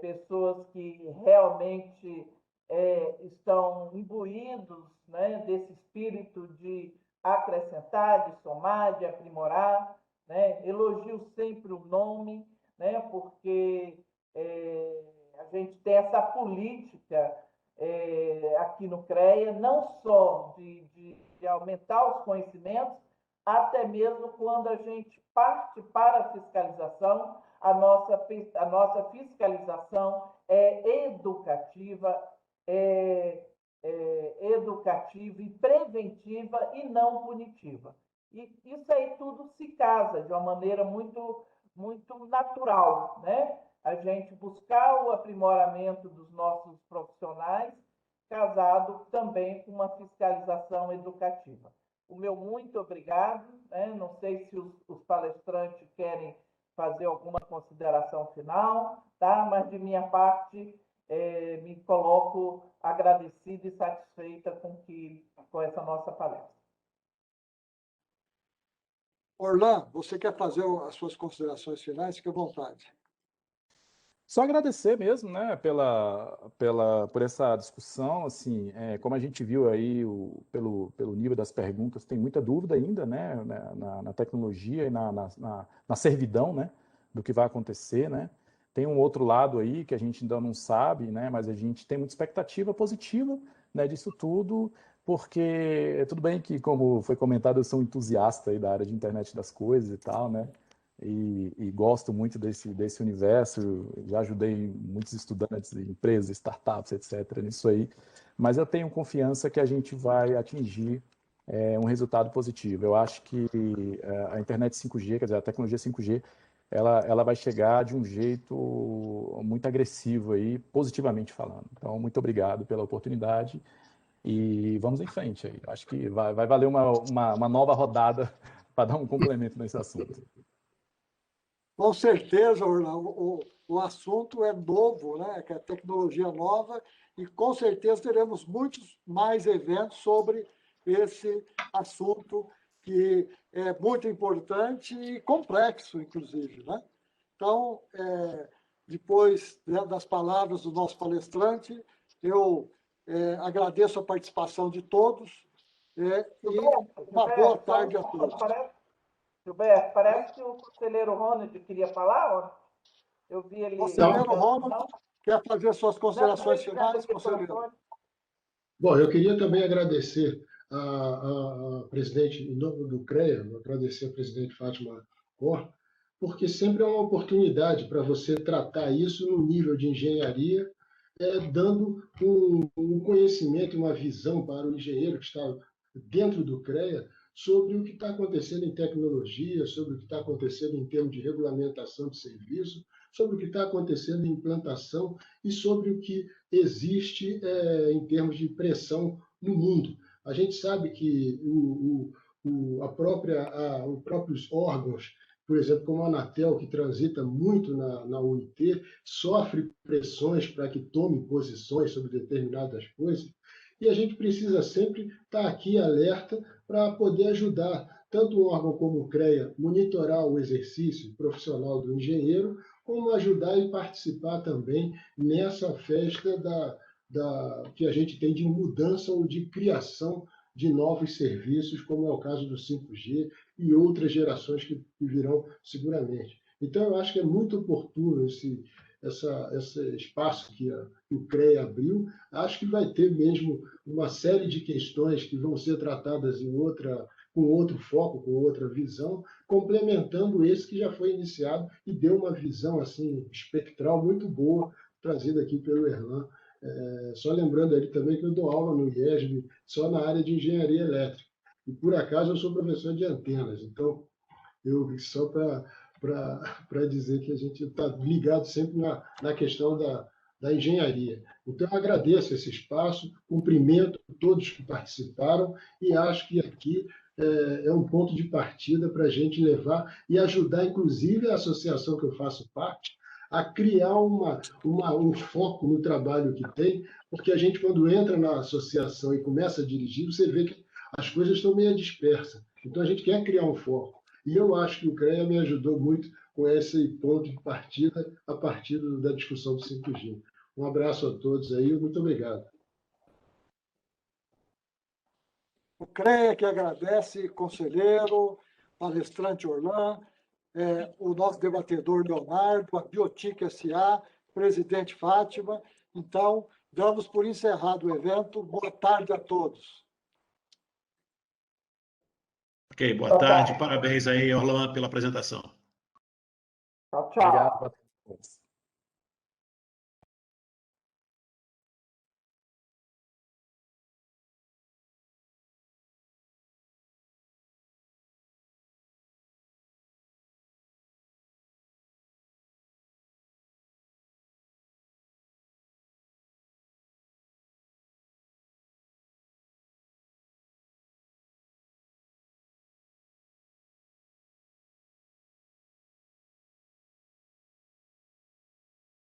Pessoas que realmente estão imbuídos, né, desse espírito de acrescentar, de somar, de aprimorar, né? Elogio sempre o nome, né? Porque a gente tem essa política aqui no CREA, não só de aumentar os conhecimentos, até mesmo quando a gente parte para a fiscalização, a nossa fiscalização é educativa, educativa e preventiva e não punitiva. E isso aí tudo se casa de uma maneira muito, muito natural, né? A gente buscar o aprimoramento dos nossos profissionais, casado também com uma fiscalização educativa. O meu muito obrigado, né? Não sei se os palestrantes querem fazer alguma consideração final, tá? Mas de minha parte, me coloco agradecida e satisfeita com essa nossa palestra. Orlan, você quer fazer as suas considerações finais? Fique à vontade. Só agradecer mesmo, né, por essa discussão, assim, como a gente viu aí, pelo nível das perguntas, tem muita dúvida ainda, né, na tecnologia e na servidão, né, do que vai acontecer, né. Tem um outro lado aí que a gente ainda não sabe, né, mas a gente tem muita expectativa positiva, né, disso tudo, porque tudo bem que, como foi comentado, eu sou um entusiasta aí da área de internet das coisas e tal, né, e gosto muito desse universo, já ajudei muitos estudantes, empresas, startups, etc., nisso aí, mas eu tenho confiança que a gente vai atingir um resultado positivo. Eu acho que a internet 5G, quer dizer, a tecnologia 5G, ela vai chegar de um jeito muito agressivo aí, positivamente falando. Então, muito obrigado pela oportunidade e vamos em frente aí. Acho que vai valer uma nova rodada para dar um complemento nesse assunto. Com certeza, Orlando, o assunto é novo, né? Que é tecnologia nova, e com certeza teremos muitos mais eventos sobre esse assunto que é muito importante e complexo, inclusive, né? Então, depois das palavras do nosso palestrante, eu agradeço a participação de todos e uma boa tarde a todos. Gilberto, parece que o conselheiro Ronald queria falar, ó. Eu vi ele... Conselheiro Ronald, quer fazer suas considerações finais, conselheiro? Bom, eu queria também agradecer a presidente, em nome do CREA, agradecer a presidente Fátima Cor, porque sempre é uma oportunidade para você tratar isso no nível de engenharia, dando um conhecimento, uma visão para o engenheiro que está dentro do CREA, sobre o que está acontecendo em tecnologia, sobre o que está acontecendo em termos de regulamentação de serviço, sobre o que está acontecendo em implantação e sobre o que existe em termos de pressão no mundo. A gente sabe que os próprios órgãos, por exemplo, como a Anatel, que transita muito na UIT, sofre pressões para que tome posições sobre determinadas coisas, e a gente precisa sempre estar aqui alerta para poder ajudar tanto o órgão como o CREA monitorar o exercício profissional do engenheiro, como ajudar e participar também nessa festa que a gente tem de mudança ou de criação de novos serviços, como é o caso do 5G e outras gerações que virão seguramente. Então, eu acho que é muito oportuno esse espaço que o CREA abriu. Acho que vai ter mesmo uma série de questões que vão ser tratadas com outro foco, com outra visão, complementando esse que já foi iniciado e deu uma visão assim espectral muito boa, trazida aqui pelo Erlan. Só lembrando ali também que eu dou aula no IESB só na área de engenharia elétrica. E, por acaso, eu sou professor de antenas. Então, eu só para dizer que a gente está ligado sempre na questão da engenharia. Então, eu agradeço esse espaço, cumprimento todos que participaram e acho que aqui é um ponto de partida para a gente levar e ajudar, inclusive, a associação que eu faço parte, a criar um foco no trabalho que tem, porque a gente, quando entra na associação e começa a dirigir, você vê que as coisas estão meio dispersas. Então, a gente quer criar um foco. E eu acho que o CREA me ajudou muito com esse ponto de partida a partir da discussão do 5G. Um abraço a todos aí, muito obrigado. O CREA que agradece, conselheiro, palestrante Orlan, o nosso debatedor Leonardo, a Biotic SA, presidente Fátima. Então, damos por encerrado o evento. Boa tarde a todos. Ok, boa tarde. Parabéns aí, Orlan, pela apresentação. Tchau, tchau. Obrigado a todos.